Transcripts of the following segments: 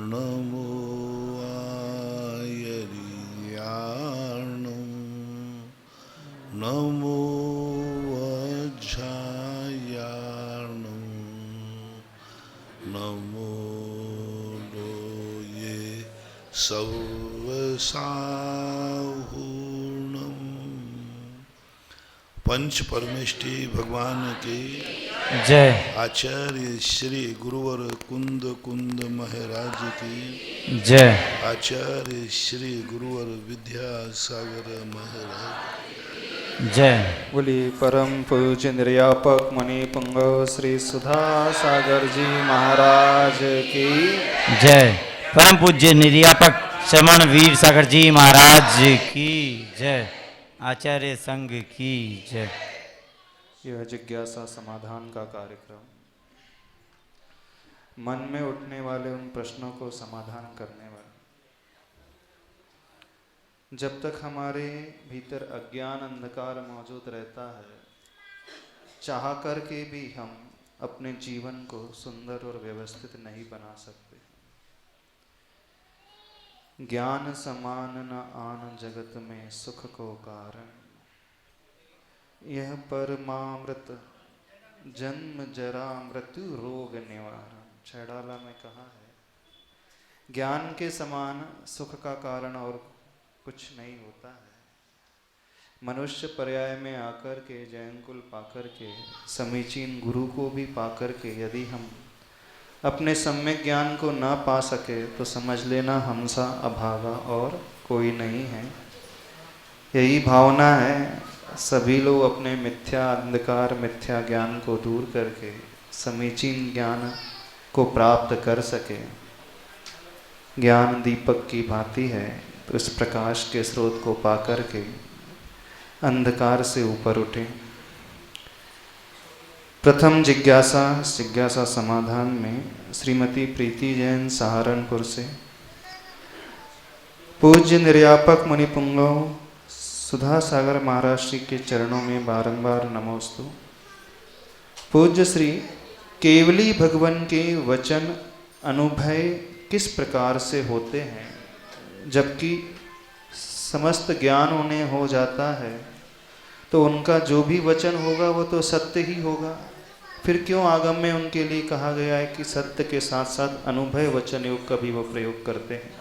नमो आयर्याणं नमो वज्रायाणं नमो लोये सर्वसाहूर्णं। पंच परमेष्टि भगवान की जय। आचार्य श्री गुरुवर कुंद कुंद महाराज की जय। आचार्य श्री गुरुवर विद्यासागर महाराज जय। बोलिए परम पूज्य निर्यापक मणि पुंगव श्री सुधा सागर जी महाराज की जय। परम पूज्य निर्यापक श्रमण वीर सागर जी महाराज की जय। आचार्य संघ की जय। यह जिज्ञासा समाधान का कार्यक्रम मन में उठने वाले उन प्रश्नों को समाधान करने वाला। जब तक हमारे भीतर अज्ञान अंधकार मौजूद रहता है, चाह कर के भी हम अपने जीवन को सुंदर और व्यवस्थित नहीं बना सकते। ज्ञान समान न आन जगत में सुख को कारण, यह परमामृत जन्म जरा मृत्यु रोग निवारण। छैडाला में कहा है, ज्ञान के समान सुख का कारण और कुछ नहीं होता है। मनुष्य पर्याय में आकर के, जयंकुल पाकर के, समीचीन गुरु को भी पाकर के यदि हम अपने सम्यक ज्ञान को न पा सके तो समझ लेना हमसा अभागा और कोई नहीं है। यही भावना है, सभी लोग अपने मिथ्या अंधकार मिथ्या ज्ञान को दूर करके समीचीन ज्ञान को प्राप्त कर सके। ज्ञान दीपक की भांति है, तो इस प्रकाश के स्रोत को पाकर के अंधकार से ऊपर उठे। प्रथम जिज्ञासा समाधान में श्रीमती प्रीति जैन सहारनपुर से पूज्य निर्यापक मुनि पुंगव सुधा सागर महाराज श्री के चरणों में बारंबार नमोस्तु। पूज्य श्री, केवली भगवान के वचन अनुभव किस प्रकार से होते हैं, जबकि समस्त ज्ञान उन्हें हो जाता है तो उनका जो भी वचन होगा वो तो सत्य ही होगा। फिर क्यों आगम में उनके लिए कहा गया है कि सत्य के साथ साथ अनुभव वचन योग का भी वो प्रयोग करते हैं?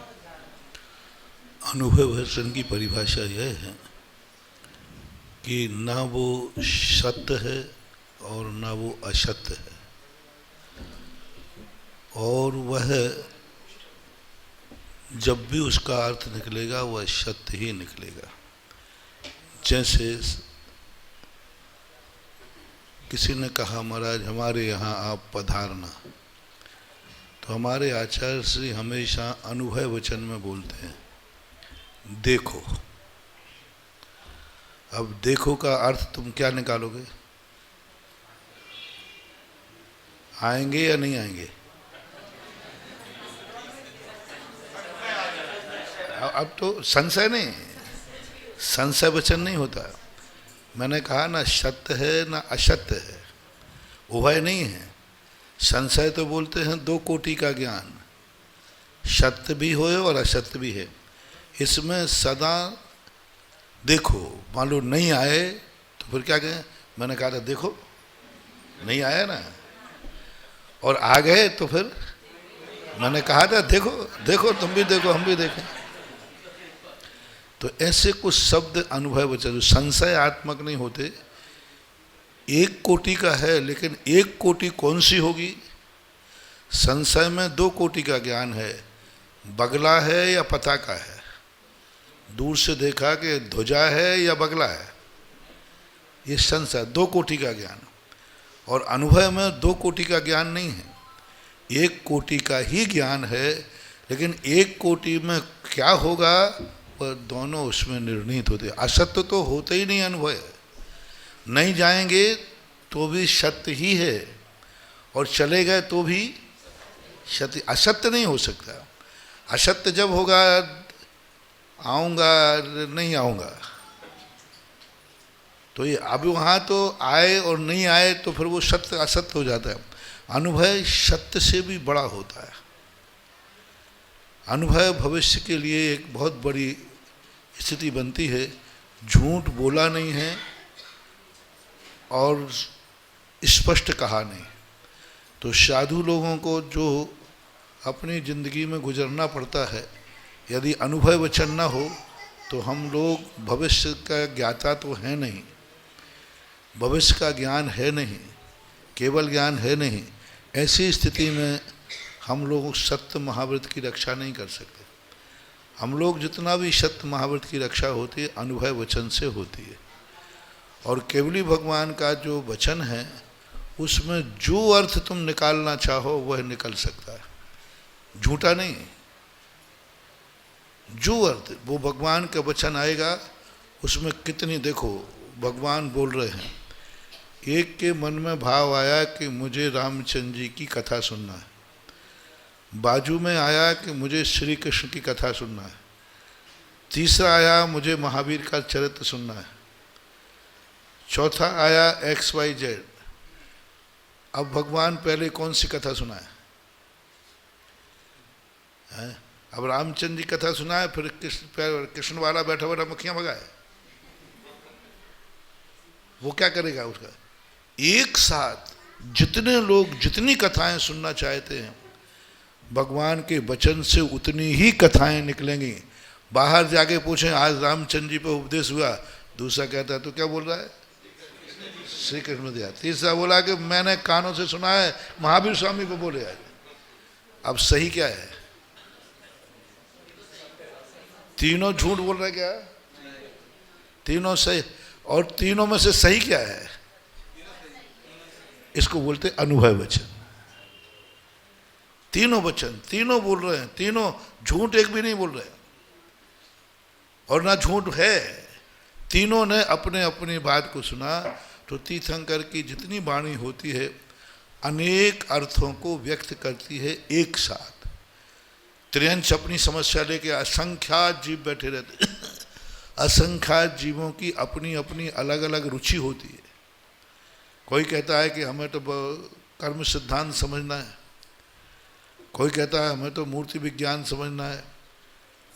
अनुभव वचन की परिभाषा यह है कि ना वो सत्य है और ना वो असत्य है, और वह जब भी उसका अर्थ निकलेगा वह सत्य ही निकलेगा। जैसे किसी ने कहा, महाराज हमारे यहाँ आप पधारना, तो हमारे आचार्य श्री हमेशा अनुभव वचन में बोलते हैं देखो। अब देखो का अर्थ तुम क्या निकालोगे? आएंगे या नहीं आएंगे? अब तो संशय नहीं, संशय वचन नहीं होता। मैंने कहा ना सत्य है ना असत्य है, उभय नहीं है। संशय तो बोलते हैं दो कोटि का ज्ञान, सत्य भी हो और असत्य भी है। इसमें सदा देखो, मान लो नहीं आए तो फिर क्या कहें? मैंने कहा था देखो, नहीं आया ना, और आ गए तो फिर मैंने कहा था देखो देखो, तुम भी देखो हम भी देखें। तो ऐसे कुछ शब्द अनुभव वचन संशय आत्मक नहीं होते। एक कोटि का है, लेकिन एक कोटि कौन सी होगी? संशय में दो कोटि का ज्ञान है, बगला है या पताका है। दूर से देखा कि ध्वजा है या बगला है, ये संशय दो कोटि का ज्ञान। और अनुभव में दो कोटि का ज्ञान नहीं है, एक कोटि का ही ज्ञान है। लेकिन एक कोटि में क्या होगा वह दोनों उसमें निर्णीत होते। असत्य तो होते ही नहीं, अनुभव नहीं जाएंगे तो भी सत्य ही है, और चले गए तो भी सत्य, असत्य नहीं हो सकता। असत्य जब होगा आऊँगा नहीं आऊँगा, तो ये अब वहाँ तो आए और नहीं आए तो फिर वो सत्य असत्य हो जाता है। अनुभव सत्य से भी बड़ा होता है। अनुभव भविष्य के लिए एक बहुत बड़ी स्थिति बनती है। झूठ बोला नहीं है और स्पष्ट कहा नहीं। तो साधु लोगों को जो अपनी ज़िंदगी में गुजरना पड़ता है, यदि अनुभव वचन न हो तो हम लोग भविष्य का ज्ञाता तो है नहीं, भविष्य का ज्ञान है नहीं, केवल ज्ञान है नहीं। ऐसी स्थिति में हम लोग सत्य महाव्रत की रक्षा नहीं कर सकते। हम लोग जितना भी सत्य महाव्रत की रक्षा होती है अनुभव वचन से होती है। और केवली भगवान का जो वचन है उसमें जो अर्थ तुम निकालना चाहो वह निकल सकता है, झूठा नहीं। जो अर्थ वो भगवान का वचन आएगा उसमें कितनी, देखो भगवान बोल रहे हैं, एक के मन में भाव आया कि मुझे रामचंद्र जी की कथा सुनना है, बाजू में आया कि मुझे श्री कृष्ण की कथा सुनना है, तीसरा आया मुझे महावीर का चरित्र सुनना है, चौथा आया XYZ। अब भगवान पहले कौन सी कथा सुनाए? अब रामचंद्र जी कथा सुनाए, फिर कृष्ण वाला बैठा बैठा मक्खियां भगाए, वो क्या करेगा उसका? एक साथ जितने लोग जितनी कथाएं सुनना चाहते हैं भगवान के वचन से उतनी ही कथाएं निकलेंगी। बाहर जाके पूछें आज रामचंद्र जी पे उपदेश हुआ, दूसरा कहता है तो क्या बोल रहा है? श्री कृष्ण दिया। तीसरा बोला कि मैंने कानों से सुना है महावीर स्वामी पे बोले आज। अब सही क्या है? तीनों झूठ बोल रहे क्या? तीनों सही। और तीनों में से सही क्या है? इसको बोलते अनुभव वचन। तीनों वचन तीनों बोल रहे हैं, तीनों झूठ एक भी नहीं बोल रहे और ना झूठ है। तीनों ने अपने अपनी बात को सुना। तो तीर्थंकर की जितनी वाणी होती है अनेक अर्थों को व्यक्त करती है एक साथ। त्रियंश अपनी समस्या लेके असंख्यात जीव बैठे रहते असंख्यात जीवों की अपनी अपनी अलग अलग रुचि होती है। कोई कहता है कि हमें तो कर्म सिद्धांत समझना है, कोई कहता है हमें तो मूर्ति विज्ञान समझना है,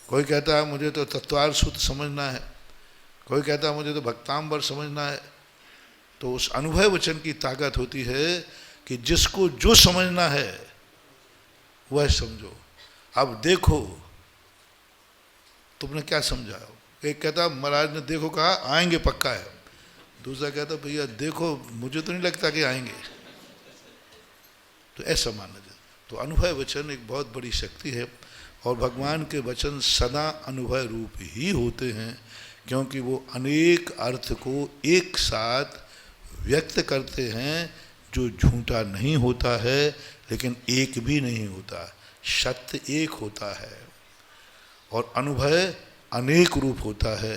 कोई कहता है मुझे तो तत्वार्थ सूत्र समझना है, कोई कहता है मुझे तो भक्तांबर समझना है। तो उस अनुभव वचन की ताकत होती है कि जिसको जो समझना है वह समझो। अब देखो तुमने क्या समझा। एक कहता महाराज ने देखो कहा आएंगे पक्का है, दूसरा कहता भैया देखो मुझे तो नहीं लगता कि आएंगे। तो ऐसा मानना चाहिए। तो अनुभव वचन एक बहुत बड़ी शक्ति है और भगवान के वचन सदा अनुभव रूप ही होते हैं, क्योंकि वो अनेक अर्थ को एक साथ व्यक्त करते हैं जो झूठा नहीं होता है लेकिन एक भी नहीं होता। सत्य एक होता है और अनुभव अनेक रूप होता है,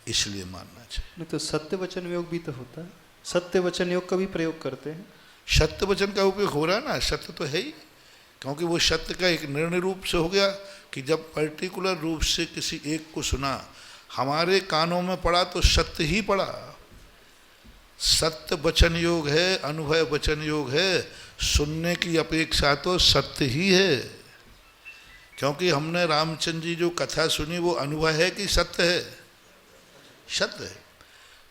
इसलिए मानना चाहिए। नहीं तो सत्य वचन योग भी तो होता है, सत्य वचन योग का भी प्रयोग करते हैं। सत्य वचन का उपयोग हो रहा है ना, सत्य तो है ही, क्योंकि वो सत्य का एक निर्णय रूप से हो गया कि जब पर्टिकुलर रूप से किसी एक को सुना, हमारे कानों में पड़ा तो सत्य ही पड़ा। सत्य वचन योग है, अनुभव वचन योग है, सुनने की अपेक्षा तो सत्य ही है। क्योंकि हमने रामचंद्र जी जो कथा सुनी वो अनुभव है कि सत्य है? सत्य है।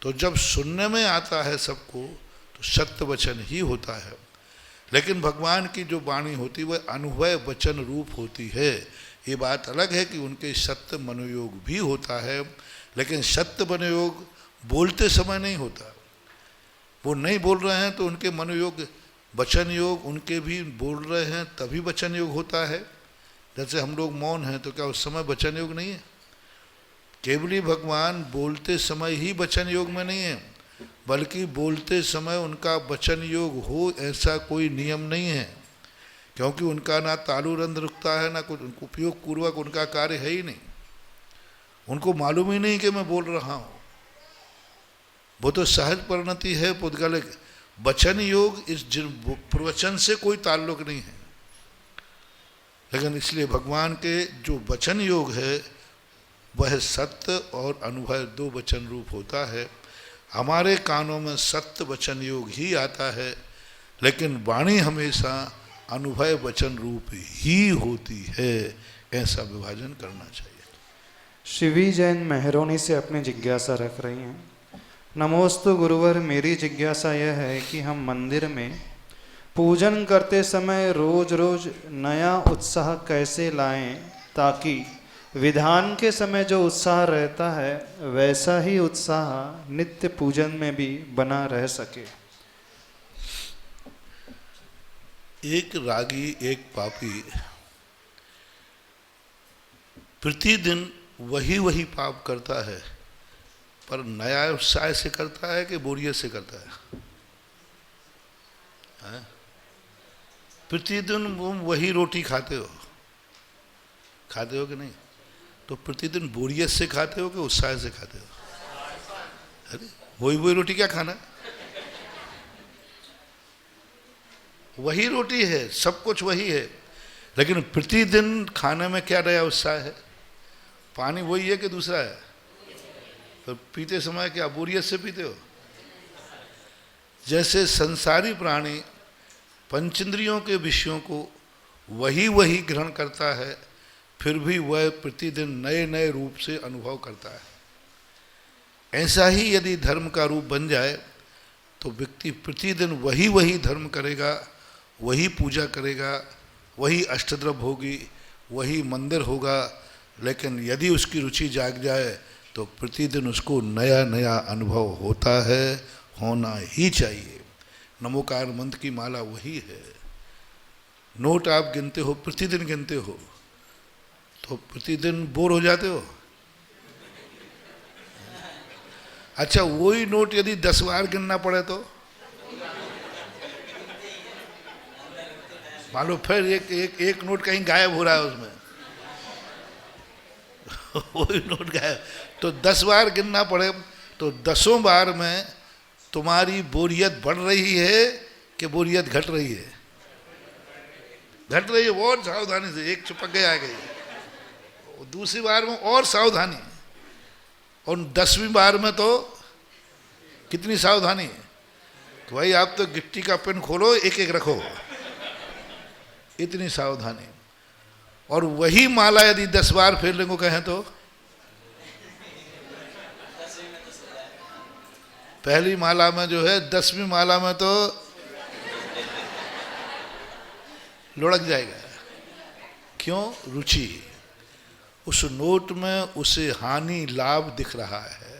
तो जब सुनने में आता है सबको तो सत्य वचन ही होता है। लेकिन भगवान की जो वाणी होती है वह अनुभव वचन रूप होती है। ये बात अलग है कि उनके सत्य मनोयोग भी होता है, लेकिन सत्य मनोयोग बोलते समय नहीं होता। वो नहीं बोल रहे हैं तो उनके मनोयोग वचन योग उनके भी बोल रहे हैं तभी वचन योग होता है। जैसे हम लोग मौन हैं तो क्या उस समय वचन योग नहीं है? केवली भगवान बोलते समय ही वचन योग में नहीं है, बल्कि बोलते समय उनका वचन योग हो ऐसा कोई नियम नहीं है, क्योंकि उनका ना तालु रंध्र रुकता है ना कुछ उपयोग पूर्वक उनका कार्य है ही नहीं। उनको मालूम ही नहीं कि मैं बोल रहा हूँ, वो तो सहज परिणति है पुद्गलिक। वचन योग इस प्रवचन से कोई ताल्लुक नहीं है, लेकिन इसलिए भगवान के जो वचन योग है वह सत्य और अनुभव दो वचन रूप होता है। हमारे कानों में सत्य वचन योग ही आता है, लेकिन वाणी हमेशा अनुभव वचन रूप ही होती है। ऐसा विभाजन करना चाहिए। शिवी जैन मेहरोनी से अपनी जिज्ञासा रख रही हैं। नमोस्तु गुरुवर, मेरी जिज्ञासा यह है कि हम मंदिर में पूजन करते समय रोज रोज नया उत्साह कैसे लाएं ताकि विधान के समय जो उत्साह रहता है वैसा ही उत्साह नित्य पूजन में भी बना रह सके। एक रागी एक पापी प्रतिदिन वही पाप करता है, पर नया उत्साह से करता है कि बोरियत से करता है? हैं? प्रतिदिन वही रोटी खाते हो कि नहीं? तो प्रतिदिन बोरियत से खाते हो कि उत्साह से खाते हो? अरे वही रोटी क्या खाना? वही रोटी है, सब कुछ वही है, लेकिन प्रतिदिन खाने में क्या नया उत्साह है? पानी वही है कि दूसरा है? तो पीते समय क्या बोरियत से पीते हो? जैसे संसारी प्राणी पंचेंद्रियों के विषयों को वही ग्रहण करता है, फिर भी वह प्रतिदिन नए नए रूप से अनुभव करता है। ऐसा ही यदि धर्म का रूप बन जाए तो व्यक्ति प्रतिदिन वही धर्म करेगा, वही पूजा करेगा, वही अष्टद्रव्य होगी, वही मंदिर होगा, लेकिन यदि उसकी रुचि जाग जाए तो प्रतिदिन उसको नया नया अनुभव होता है, होना ही चाहिए। नमोकार मंत्र की माला वही है। नोट आप गिनते हो, प्रतिदिन गिनते हो, तो प्रतिदिन बोर हो जाते हो? अच्छा, वही नोट यदि 10 बार गिनना पड़े तो मान लो फिर एक नोट कहीं गायब हो रहा है उसमें वही नोट गायब, तो 10 बार गिनना पड़े, तो 10 बार में तुम्हारी बोरियत बढ़ रही है कि बोरियत घट रही है? घट रही है। बहुत सावधानी से, एक चिपक गया आ गई, दूसरी बार में और सावधानी, और 10वीं बार में तो कितनी सावधानी है कि भाई आप तो गिट्टी का पेन खोलो, एक एक रखो, इतनी सावधानी। और वही माला यदि 10 बार फेरने को कहें तो पहली माला में जो है, 10वीं माला में तो लुढ़क जाएगा। क्यों? रुचि। उस नोट में उसे हानि लाभ दिख रहा है।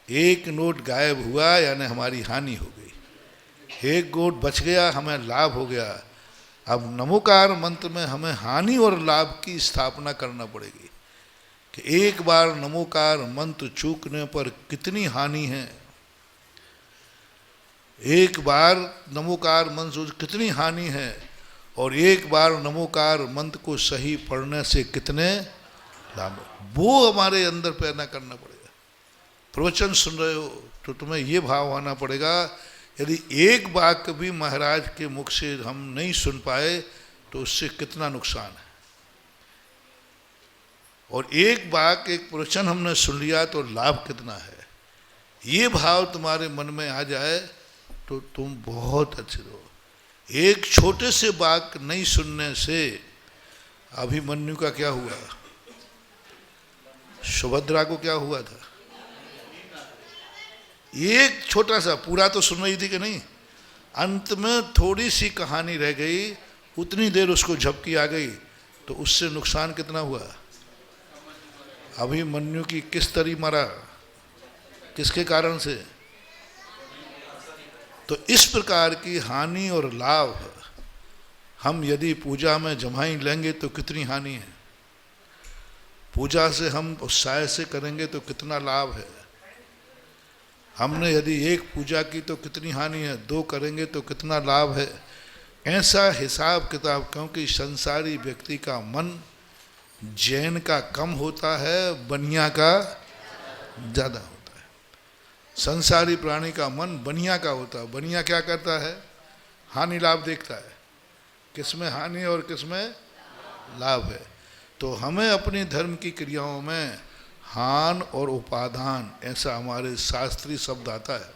एक नोट गायब हुआ यानी हमारी हानि हो गई, एक नोट बच गया हमें लाभ हो गया। अब नमोकार मंत्र में हमें हानि और लाभ की स्थापना करना पड़ेगी कि एक बार नमोकार मंत्र चूकने पर कितनी हानि है, एक बार नमोकार मंत्र कितनी हानि है, और एक बार नमोकार मंत्र को सही पढ़ने से कितने लाभ, वो हमारे अंदर पैदा करना पड़ेगा। प्रवचन सुन रहे हो तो तुम्हें ये भाव आना पड़ेगा, यदि एक वाक्य भी महाराज के मुख से हम नहीं सुन पाए तो उससे कितना नुकसान है, और एक वाक्य एक प्रवचन हमने सुन लिया तो लाभ कितना है। ये भाव तुम्हारे मन में आ जाए तो तुम बहुत अच्छे रहो। एक छोटे से वाक्य नहीं सुनने से अभिमन्यु का क्या हुआ, सुभद्रा को क्या हुआ था? एक छोटा सा, पूरा तो सुन रही थी कि नहीं, अंत में थोड़ी सी कहानी रह गई, उतनी देर उसको झपकी आ गई, तो उससे नुकसान कितना हुआ? अभिमन्यु की किस तरी मरा, किसके कारण से? तो इस प्रकार की हानि और लाभ हम यदि पूजा में जमाई लेंगे तो कितनी हानि है, पूजा से हम उत्साह से करेंगे तो कितना लाभ है। हमने यदि एक पूजा की तो कितनी हानि है, 2 करेंगे तो कितना लाभ है। ऐसा हिसाब किताब, क्योंकि संसारी व्यक्ति का मन जैन का कम होता है, बनिया का ज़्यादा होता है। संसारी प्राणी का मन बनिया का होता है। बनिया क्या करता है? हानि लाभ देखता है, किसमें हानि और किसमें लाभ है। तो हमें अपनी धर्म की क्रियाओं में हान और उपादान, ऐसा हमारे शास्त्रीय शब्द आता है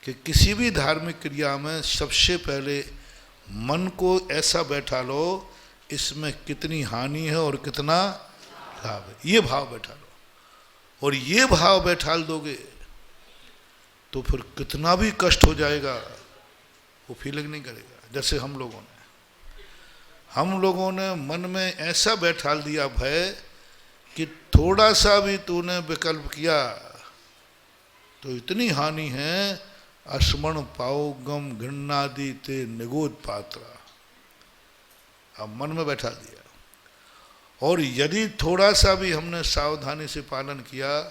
कि किसी भी धार्मिक क्रिया में सबसे पहले मन को ऐसा बैठा लो इसमें कितनी हानि है और कितना लाभ है, ये भाव बैठा लो। और ये भाव बैठाल दोगे तो फिर कितना भी कष्ट हो जाएगा वो फीलिंग नहीं करेगा। जैसे हम लोगों ने मन में ऐसा बैठाल दिया भय कि थोड़ा सा भी तूने विकल्प किया तो इतनी हानि है, अस्मण पाओ गम घृणादि ते निगोद पात्रा, अब मन में बैठा दिया। और यदि थोड़ा सा भी हमने सावधानी से पालन किया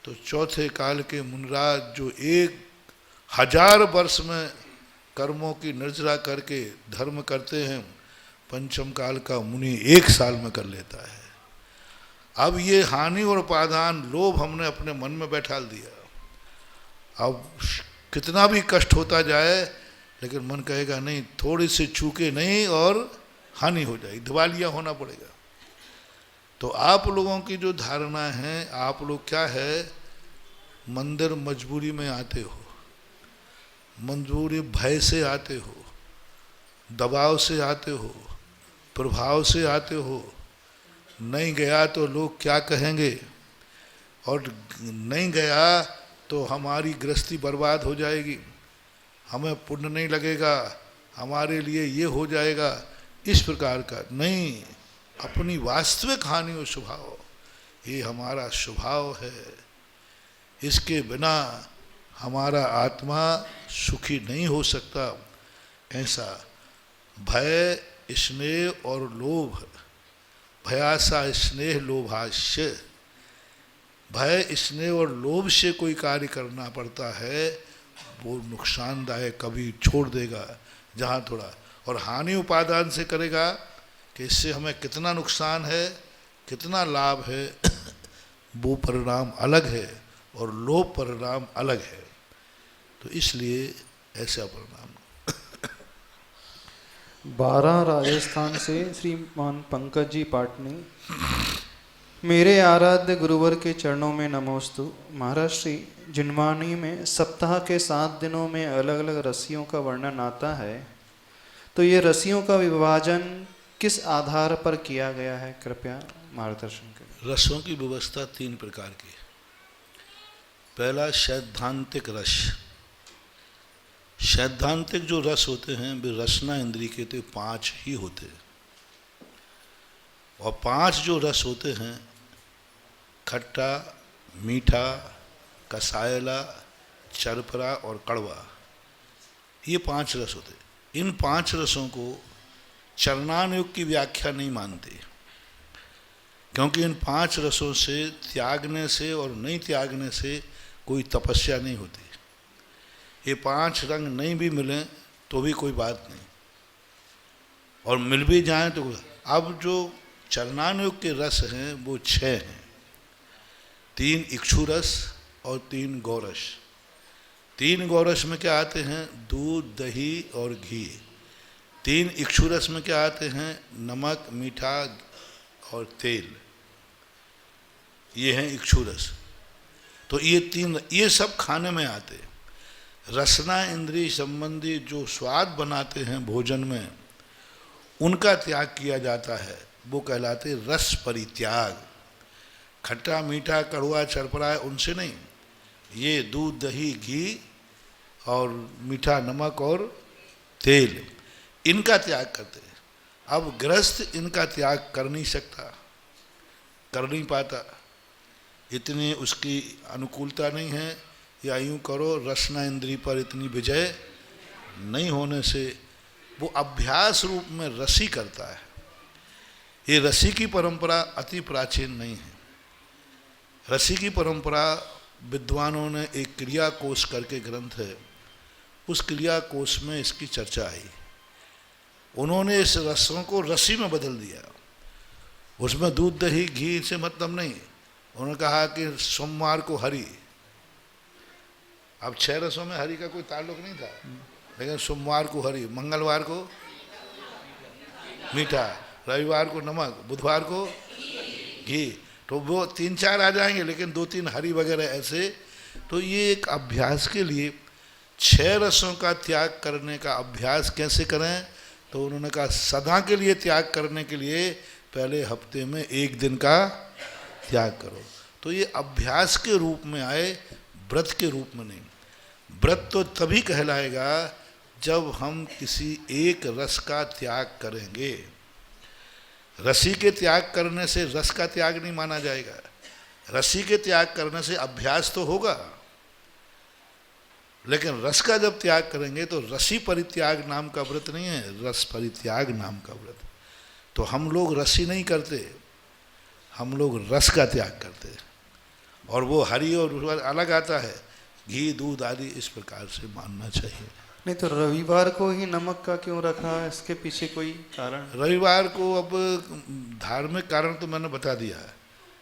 तो चौथे काल के मुनिराज जो 1000 वर्ष में कर्मों की निर्जरा करके धर्म करते हैं, पंचम काल का मुनि 1 साल में कर लेता है। अब ये हानि और उपादान लोभ हमने अपने मन में बैठाल दिया। अब कितना भी कष्ट होता जाए लेकिन मन कहेगा नहीं, थोड़ी सी चूके नहीं और हानि हो जाएगी, दिवालिया होना पड़ेगा। तो आप लोगों की जो धारणा है, आप लोग क्या है, मंदिर मजबूरी में आते हो, मजबूरी भय से आते हो, दबाव से आते हो, प्रभाव से आते हो। नहीं गया तो लोग क्या कहेंगे, और नहीं गया तो हमारी गृहस्थी बर्बाद हो जाएगी, हमें पुण्य नहीं लगेगा, हमारे लिए ये हो जाएगा, इस प्रकार का नहीं। अपनी वास्तविक हानि और स्वभाव, ये हमारा स्वभाव है, इसके बिना हमारा आत्मा सुखी नहीं हो सकता। ऐसा भय, स्नेह और लोभ, भयासा स्नेह लोभाश्य, भय स्नेह और लोभ से कोई कार्य करना पड़ता है वो नुकसानदायक, कभी छोड़ देगा जहाँ थोड़ा, और हानि उपादान से करेगा कि इससे हमें कितना नुकसान है कितना लाभ है, वो परिणाम अलग है और लोभ परिणाम अलग है। तो इसलिए ऐसा परिणाम। 12 राजस्थान से श्रीमान पंकज जी पाटनी। मेरे आराध्य गुरुवर के चरणों में नमोस्तु। महाराज श्री जिनवाणी में सप्ताह के 7 दिनों में अलग अलग रस्सियों का वर्णन आता है, तो ये रस्सियों का विभाजन किस आधार पर किया गया है, कृपया मार्गदर्शन करें। रसों की व्यवस्था 3 प्रकार की। पहला सैद्धांतिक रस। सैद्धांतिक जो रस होते हैं वे रसना इंद्रिय के तो 5 ही होते हैं, और 5 जो रस होते हैं, खट्टा, मीठा, कसायला, चरपरा और कड़वा, ये 5 रस होते हैं। इन 5 रसों को चरणान योग की व्याख्या नहीं मानते, क्योंकि इन 5 रसों से त्यागने से और नहीं त्यागने से कोई तपस्या नहीं होती। ये 5 रंग नहीं भी मिलें तो भी कोई बात नहीं, और मिल भी जाएं तो। अब जो चरणान योग के रस हैं वो 6 हैं। 3 इक्षु रस और 3 गौरस। 3 गौरस में क्या आते हैं, दूध, दही और घी। 3 इक्षु रस में क्या आते हैं, नमक, मीठा और तेल, ये हैं इक्षु रस। तो ये 3, ये सब खाने में आते। रसना इंद्रिय संबंधी जो स्वाद बनाते हैं भोजन में, उनका त्याग किया जाता है, वो कहलाते रस परित्याग। खट्टा, मीठा, कड़वा, चरपरा उनसे नहीं, ये दूध, दही, घी और मीठा, नमक और तेल, इनका त्याग करते हैं। अब गृहस्थ इनका त्याग कर नहीं सकता, कर नहीं पाता, इतनी उसकी अनुकूलता नहीं है, या यूँ करो रसना इंद्रिय पर इतनी विजय नहीं होने से वो अभ्यास रूप में रसी करता है। ये रसी की परंपरा अति प्राचीन नहीं है। रसी की परंपरा विद्वानों ने एक क्रिया कोश करके ग्रंथ है, उस क्रिया कोश में इसकी चर्चा आई। उन्होंने इस रसों को रसी में बदल दिया। उसमें दूध, दही, घी से मतलब नहीं। उन्होंने कहा कि सोमवार को हरि, अब 6 रसों में हरि का कोई ताल्लुक नहीं था, लेकिन सोमवार को हरि, मंगलवार को मीठा, रविवार को नमक, बुधवार को घी, तो वो 3-4 आ जाएंगे, लेकिन 2-3 हरि वगैरह ऐसे। तो ये एक अभ्यास के लिए 6 रसों का त्याग करने का अभ्यास कैसे करें, तो उन्होंने कहा सदा के लिए त्याग करने के लिए पहले हफ्ते में एक दिन का त्याग करो। तो ये अभ्यास के रूप में आए, व्रत के रूप में नहीं। व्रत तो तभी कहलाएगा जब हम किसी एक रस का त्याग करेंगे। रसी के त्याग करने से रस का त्याग नहीं माना जाएगा। रसी के त्याग करने से अभ्यास तो होगा, लेकिन रस का जब त्याग करेंगे तो रसी परित्याग नाम का व्रत नहीं है, रस परित्याग नाम का व्रत। तो हम लोग रसी नहीं करते, हम लोग रस का त्याग करते। और वो हरि और अलग आता है, घी दूध आदि इस प्रकार से मानना चाहिए। नहीं तो रविवार को ही नमक का क्यों रखा है, इसके पीछे कोई कारण? रविवार को अब धार्मिक कारण तो मैंने बता दिया है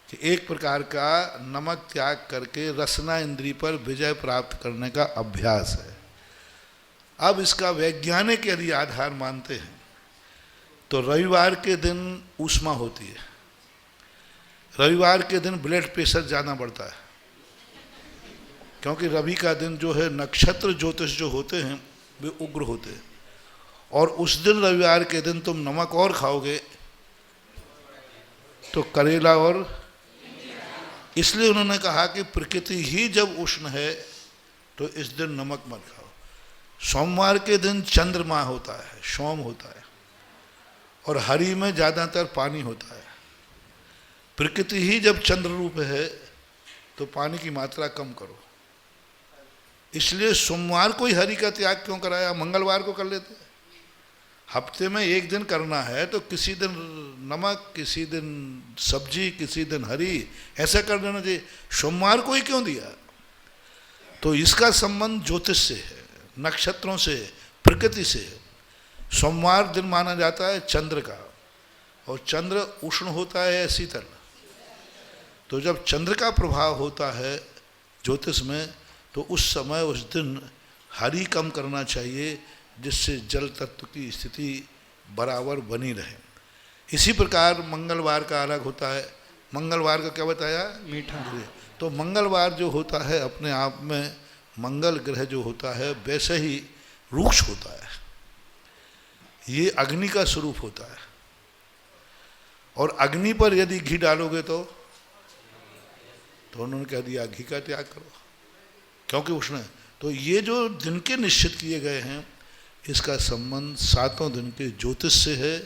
कि एक प्रकार का नमक त्याग करके रसना इंद्री पर विजय प्राप्त करने का अभ्यास है। अब इसका वैज्ञानिक यदि आधार मानते हैं तो रविवार के दिन ऊष्मा होती है, रविवार के दिन ब्लड प्रेशर ज़्यादा बढ़ता है, क्योंकि रवि का दिन जो है नक्षत्र ज्योतिष जो होते हैं वे उग्र होते हैं, और उस दिन रविवार के दिन तुम नमक और खाओगे तो करेला, और इसलिए उन्होंने कहा कि प्रकृति ही जब उष्ण है तो इस दिन नमक मत खाओ। सोमवार के दिन चंद्रमा होता है, सोम होता है, और हरि में ज़्यादातर पानी होता है। प्रकृति ही जब चंद्र रूप है तो पानी की मात्रा कम करो। इसलिए सोमवार को ही हरि का त्याग क्यों कराया, मंगलवार को कर लेते। हफ्ते में एक दिन करना है तो किसी दिन नमक, किसी दिन सब्जी, किसी दिन हरी, ऐसा कर देना चाहिए। सोमवार को ही क्यों दिया? तो इसका संबंध ज्योतिष से है, नक्षत्रों से, प्रकृति से। सोमवार दिन माना जाता है चंद्र का, और चंद्र उष्ण होता है या शीतल। तो जब चंद्र का प्रभाव होता है ज्योतिष में तो उस समय उस दिन हरि कम करना चाहिए, जिससे जल तत्व की स्थिति बराबर बनी रहे। इसी प्रकार मंगलवार का अलग होता है। मंगलवार का क्या बताया? मीठा। तो मंगलवार जो होता है अपने आप में मंगल ग्रह जो होता है वैसे ही रुक्ष होता है, ये अग्नि का स्वरूप होता है। और अग्नि पर यदि घी डालोगे तो उन्होंने कह दिया घी का त्याग करो, क्योंकि उष्ण है। तो ये जो दिन के निश्चित किए गए हैं इसका संबंध सातों दिन के ज्योतिष से है,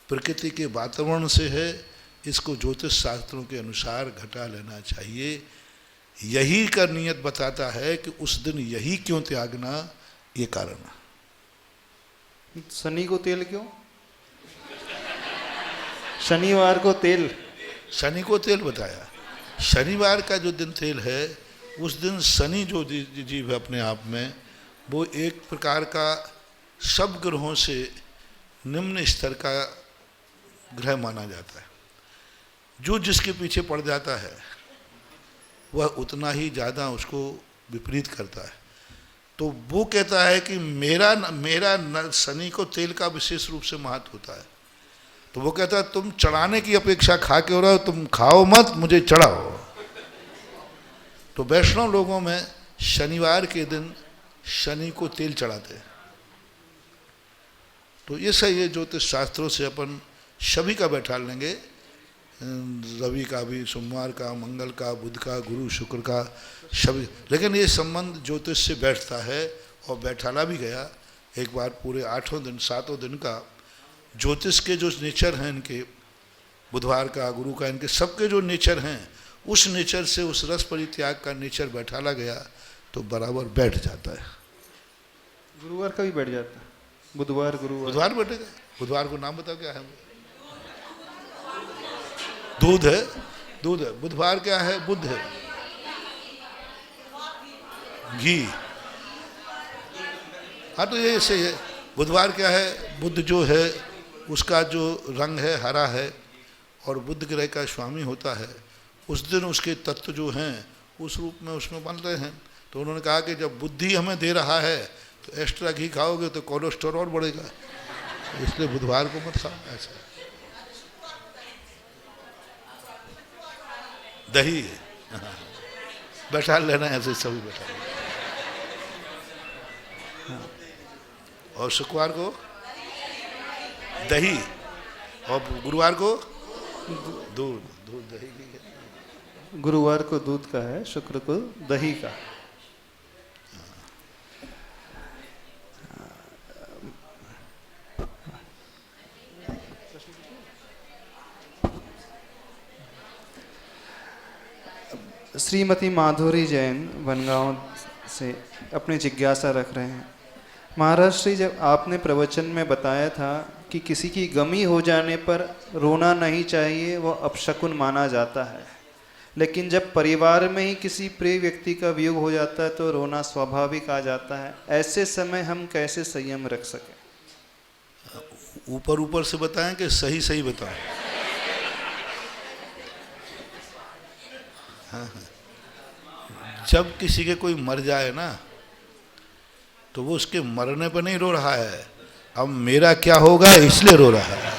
प्रकृति के वातावरण से है। इसको ज्योतिष शास्त्रों के अनुसार घटा लेना चाहिए। यही का नियत बताता है कि उस दिन यही क्यों त्यागना, ये कारण है। शनि को तेल क्यों? शनिवार को तेल, शनि को तेल बताया। शनिवार का जो दिन तेल है उस दिन शनि जो जीव है अपने आप में वो एक प्रकार का सब ग्रहों से निम्न स्तर का ग्रह माना जाता है। जो जिसके पीछे पड़ जाता है वह उतना ही ज़्यादा उसको विपरीत करता है। तो वो कहता है कि मेरा शनि को तेल का विशेष रूप से महत्व होता है। तो वो कहता है तुम चढ़ाने की अपेक्षा खा के हो रहे हो, तुम खाओ मत, मुझे चढ़ाओ। तो वैष्णव लोगों में शनिवार के दिन शनि को तेल चढ़ाते हैं। तो ये सही है, ज्योतिष शास्त्रों से अपन सभी का बैठा लेंगे, रवि का भी, सोमवार का, मंगल का, बुध का, गुरु शुक्र का, सभी। लेकिन ये संबंध ज्योतिष से बैठता है और बैठाला भी गया। एक बार पूरे 8 दिन 7 दिन का ज्योतिष के जो नेचर हैं इनके, बुधवार का, गुरु का, इनके सबके जो नेचर हैं उस नेचर से उस रस परित्याग का नेचर बैठाला गया तो बराबर बैठ जाता है। गुरुवार का भी बैठ जाता है। बुधवार, गुरुवार, बुधवार बैठेगा। बुधवार को नाम बताओ क्या है? दूध है, दूध है। बुधवार क्या है? बुध है, घी। हाँ, तो ये सही है। बुधवार क्या है? बुध जो है उसका जो रंग है हरा है, और बुध ग्रह का स्वामी होता है। उस दिन उसके तत्व जो हैं उस रूप में उसमें बन रहे हैं। तो उन्होंने कहा कि जब बुद्धि हमें दे रहा है तो एक्स्ट्रा घी खाओगे तो कोलेस्ट्रॉल और बढ़ेगा, इसलिए बुधवार को मत खाओ। ऐसा दही है, बैठा लेना ऐसे सभी बैठा लेना। और शुक्रवार को दही, और गुरुवार को दूध, दूध दही की है। गुरुवार को दूध का है, शुक्र को दही का। श्रीमती माधुरी जैन बनगांव से अपनी जिज्ञासा रख रहे हैं। महाराज श्री, जब आपने प्रवचन में बताया था कि किसी की गमी हो जाने पर रोना नहीं चाहिए, वह अपशकुन माना जाता है, लेकिन जब परिवार में ही किसी प्रिय व्यक्ति का वियोग हो जाता है तो रोना स्वाभाविक आ जाता है। ऐसे समय हम कैसे संयम रख सकें? ऊपर ऊपर से बताएं कि सही सही बताएं? हाँ हाँ। जब किसी के कोई मर जाए ना, तो वो उसके मरने पर नहीं रो रहा है, अब मेरा क्या होगा इसलिए रो रहा है।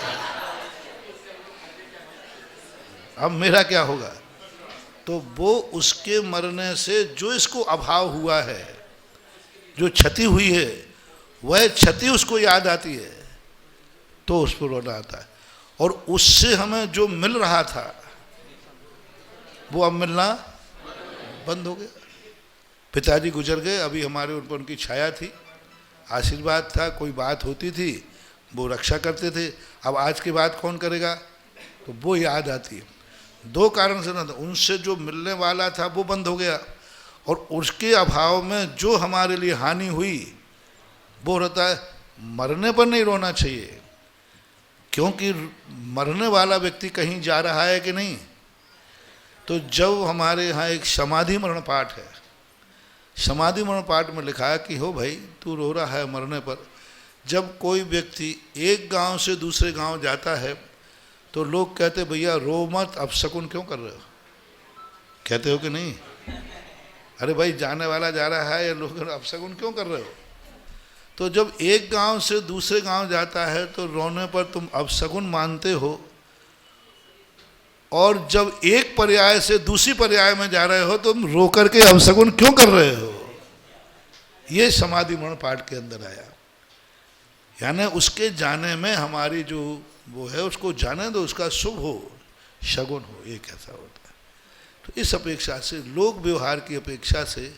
अब मेरा क्या होगा, तो वो उसके मरने से जो इसको अभाव हुआ है, जो क्षति हुई है, वह क्षति उसको याद आती है, तो उस पर रोना आता है। और उससे हमें जो मिल रहा था वो अब मिलना बंद हो गया। पिताजी गुजर गए, अभी हमारे ऊपर उनकी छाया थी, आशीर्वाद था, कोई बात होती थी वो रक्षा करते थे। अब आज के बाद कौन करेगा, तो वो याद आती है। दो कारण से ना, उनसे जो मिलने वाला था वो बंद हो गया, और उसके अभाव में जो हमारे लिए हानि हुई वो रहता है। मरने पर नहीं रोना चाहिए, क्योंकि मरने वाला व्यक्ति कहीं जा रहा है कि नहीं। तो जब हमारे यहाँ एक समाधि मरण पाठ है, समाधि मरण पाठ में लिखा है कि हो भाई तू रो रहा है मरने पर। जब कोई व्यक्ति एक गांव से दूसरे गांव जाता है तो लोग कहते भैया रो मत, अपशकुन क्यों कर रहे हो, कहते हो कि नहीं? अरे भाई जाने वाला जा रहा है, ये लोग अपशकुन क्यों कर रहे हो? तो जब एक गांव से दूसरे गांव जाता है तो रोने पर तुम अपशकुन मानते हो, और जब एक पर्याय से दूसरी पर्याय में जा रहे हो तुम रो करके अपशकुन क्यों कर रहे हो? ये समाधि मरण पाठ के अंदर आया। यानी उसके जाने में हमारी जो वो है उसको जाने दो, उसका शुभ हो, शगुन हो, ये कैसा होता है। तो इस अपेक्षा से, लोक व्यवहार की अपेक्षा से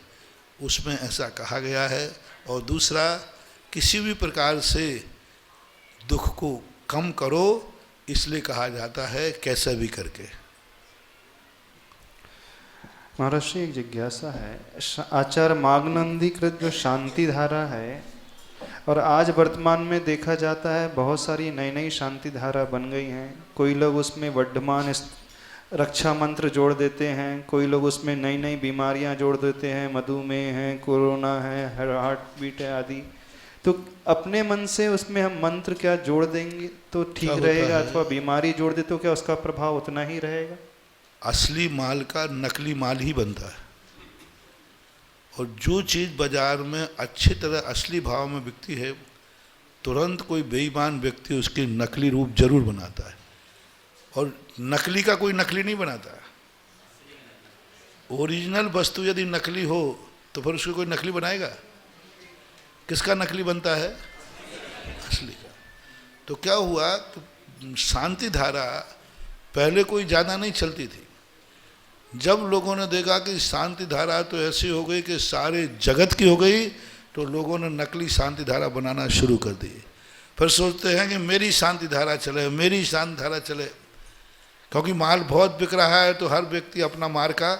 उसमें ऐसा कहा गया है। और दूसरा, किसी भी प्रकार से दुख को कम करो, इसलिए कहा जाता है कैसे भी करके। महाराज जी, एक जिज्ञासा है। आचार्य मागनंदीकृत जो शांति धारा है, और आज वर्तमान में देखा जाता है बहुत सारी नई नई शांति धारा बन गई हैं। कोई लोग उसमें वर्धमान रक्षा मंत्र जोड़ देते हैं, कोई लोग उसमें नई नई बीमारियां जोड़ देते हैं, मधुमेह है, कोरोना है, हार्ट बीट है आदि। तो अपने मन से उसमें हम मंत्र क्या जोड़ देंगे तो ठीक रहेगा, अथवा बीमारी जोड़ दे तो क्या उसका प्रभाव उतना ही रहेगा? असली माल का नकली माल ही बनता है, और जो चीज़ बाजार में अच्छी तरह असली भाव में बिकती है, तुरंत कोई बेईमान व्यक्ति उसकी नकली रूप जरूर बनाता है। और नकली का कोई नकली नहीं बनाता। ओरिजिनल वस्तु यदि नकली हो तो फिर उसको कोई नकली बनाएगा? किसका नकली बनता है? असली का। तो क्या हुआ, तो शांति धारा पहले कोई ज़्यादा नहीं चलती थी। जब लोगों ने देखा कि शांति धारा तो ऐसी हो गई कि सारे जगत की हो गई, तो लोगों ने नकली शांति धारा बनाना शुरू कर दी। फिर सोचते हैं कि मेरी शांति धारा चले, मेरी शांति धारा चले, क्योंकि माल बहुत बिक रहा है तो हर व्यक्ति अपना मार्का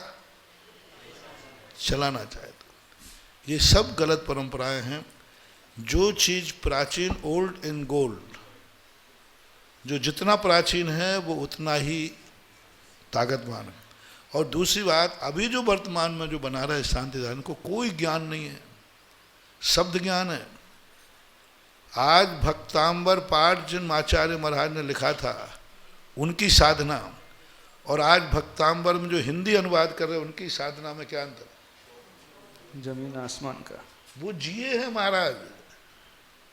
चलाना चाहे। तो ये सब गलत परंपराएं हैं। जो चीज़ प्राचीन, ओल्ड इन गोल्ड, जो जितना प्राचीन है वो उतना ही ताकतवान है। और दूसरी बात, अभी जो वर्तमान में जो बना रहे शांति धारा को कोई ज्ञान नहीं है, शब्द ज्ञान है। आज भक्तांबर पाठ जिन आचार्य महाराज ने लिखा था उनकी साधना, और आज भक्तांबर में जो हिंदी अनुवाद कर रहे हैं उनकी साधना में क्या अंतर? जमीन आसमान का। वो जिए हैं महाराज,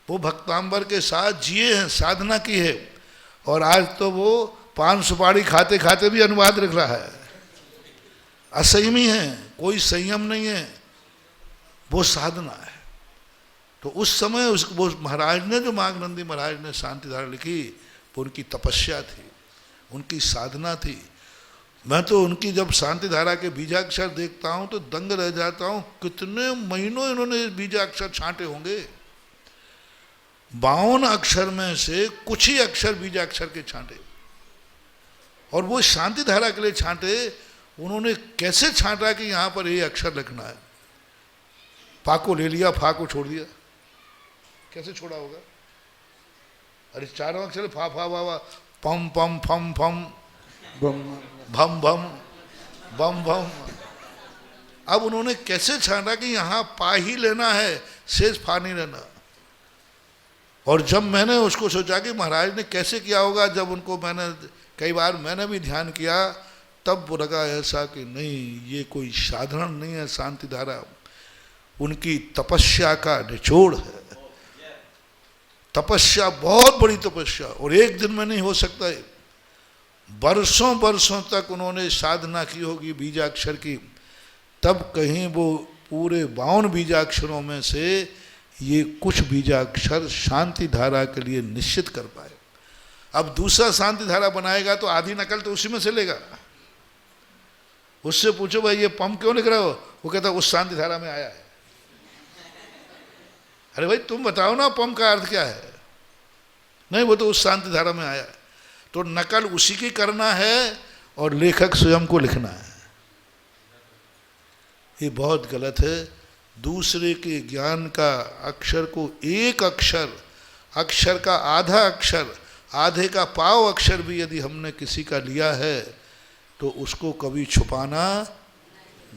वो भक्तांबर के साथ जिए हैं, साधना की है। और आज तो वो पान सुपारी खाते खाते भी अनुवाद लिख रहा है। असंयमी है, कोई संयम नहीं है, वो साधना है। तो उस समय वो महाराज ने, जो माघनंदी महाराज ने शांति धारा लिखी, वो उनकी तपस्या थी, उनकी साधना थी। मैं तो उनकी जब शांति धारा के बीजाक्षर देखता हूँ तो दंग रह जाता हूँ। कितने महीनों इन्होंने बीजाक्षर छांटे होंगे। 52 अक्षर में से कुछ ही अक्षर बीजाक्षर के छांटे, और वो शांति धारा के लिए छांटे। उन्होंने कैसे छांटा कि यहाँ पर ये अक्षर लिखना है। पा को ले लिया, फा को छोड़ दिया, कैसे छोड़ा होगा? अरे चारों अक्षर फा फा वा वा, पम पम फम फम, बम भम भम, बम भम। अब उन्होंने कैसे छांटा कि यहाँ पा ही लेना है, शेष फा नहीं लेना। और जब मैंने उसको सोचा कि महाराज ने कैसे किया होगा, जब उनको मैंने कई बार मैंने भी ध्यान किया, तब वो लगा ऐसा कि नहीं, ये कोई साधारण नहीं है शांति धारा, उनकी तपस्या का निचोड़ है। तपस्या, बहुत बड़ी तपस्या, और एक दिन में नहीं हो सकता है। बरसों बरसों तक उन्होंने साधना की होगी बीजाक्षर की, तब कहीं वो पूरे 52 बीजाक्षरों में से ये कुछ बीजाक्षर शांति धारा के लिए निश्चित कर पाए। अब दूसरा शांति धारा बनाएगा तो आधी नकल तो उसी में से लेगा। उससे पूछो भाई ये पम क्यों लिख रहे हो, वो कहता उस शांति धारा में आया है। अरे भाई तुम बताओ ना पम का अर्थ क्या है? नहीं, वो तो उस शांति धारा में आया है। तो नकल उसी की करना है और लेखक स्वयं को लिखना है। ये बहुत गलत है। दूसरे के ज्ञान का अक्षर को, एक अक्षर, अक्षर का आधा अक्षर, आधे का पाव अक्षर भी यदि हमने किसी का लिया है तो उसको कभी छुपाना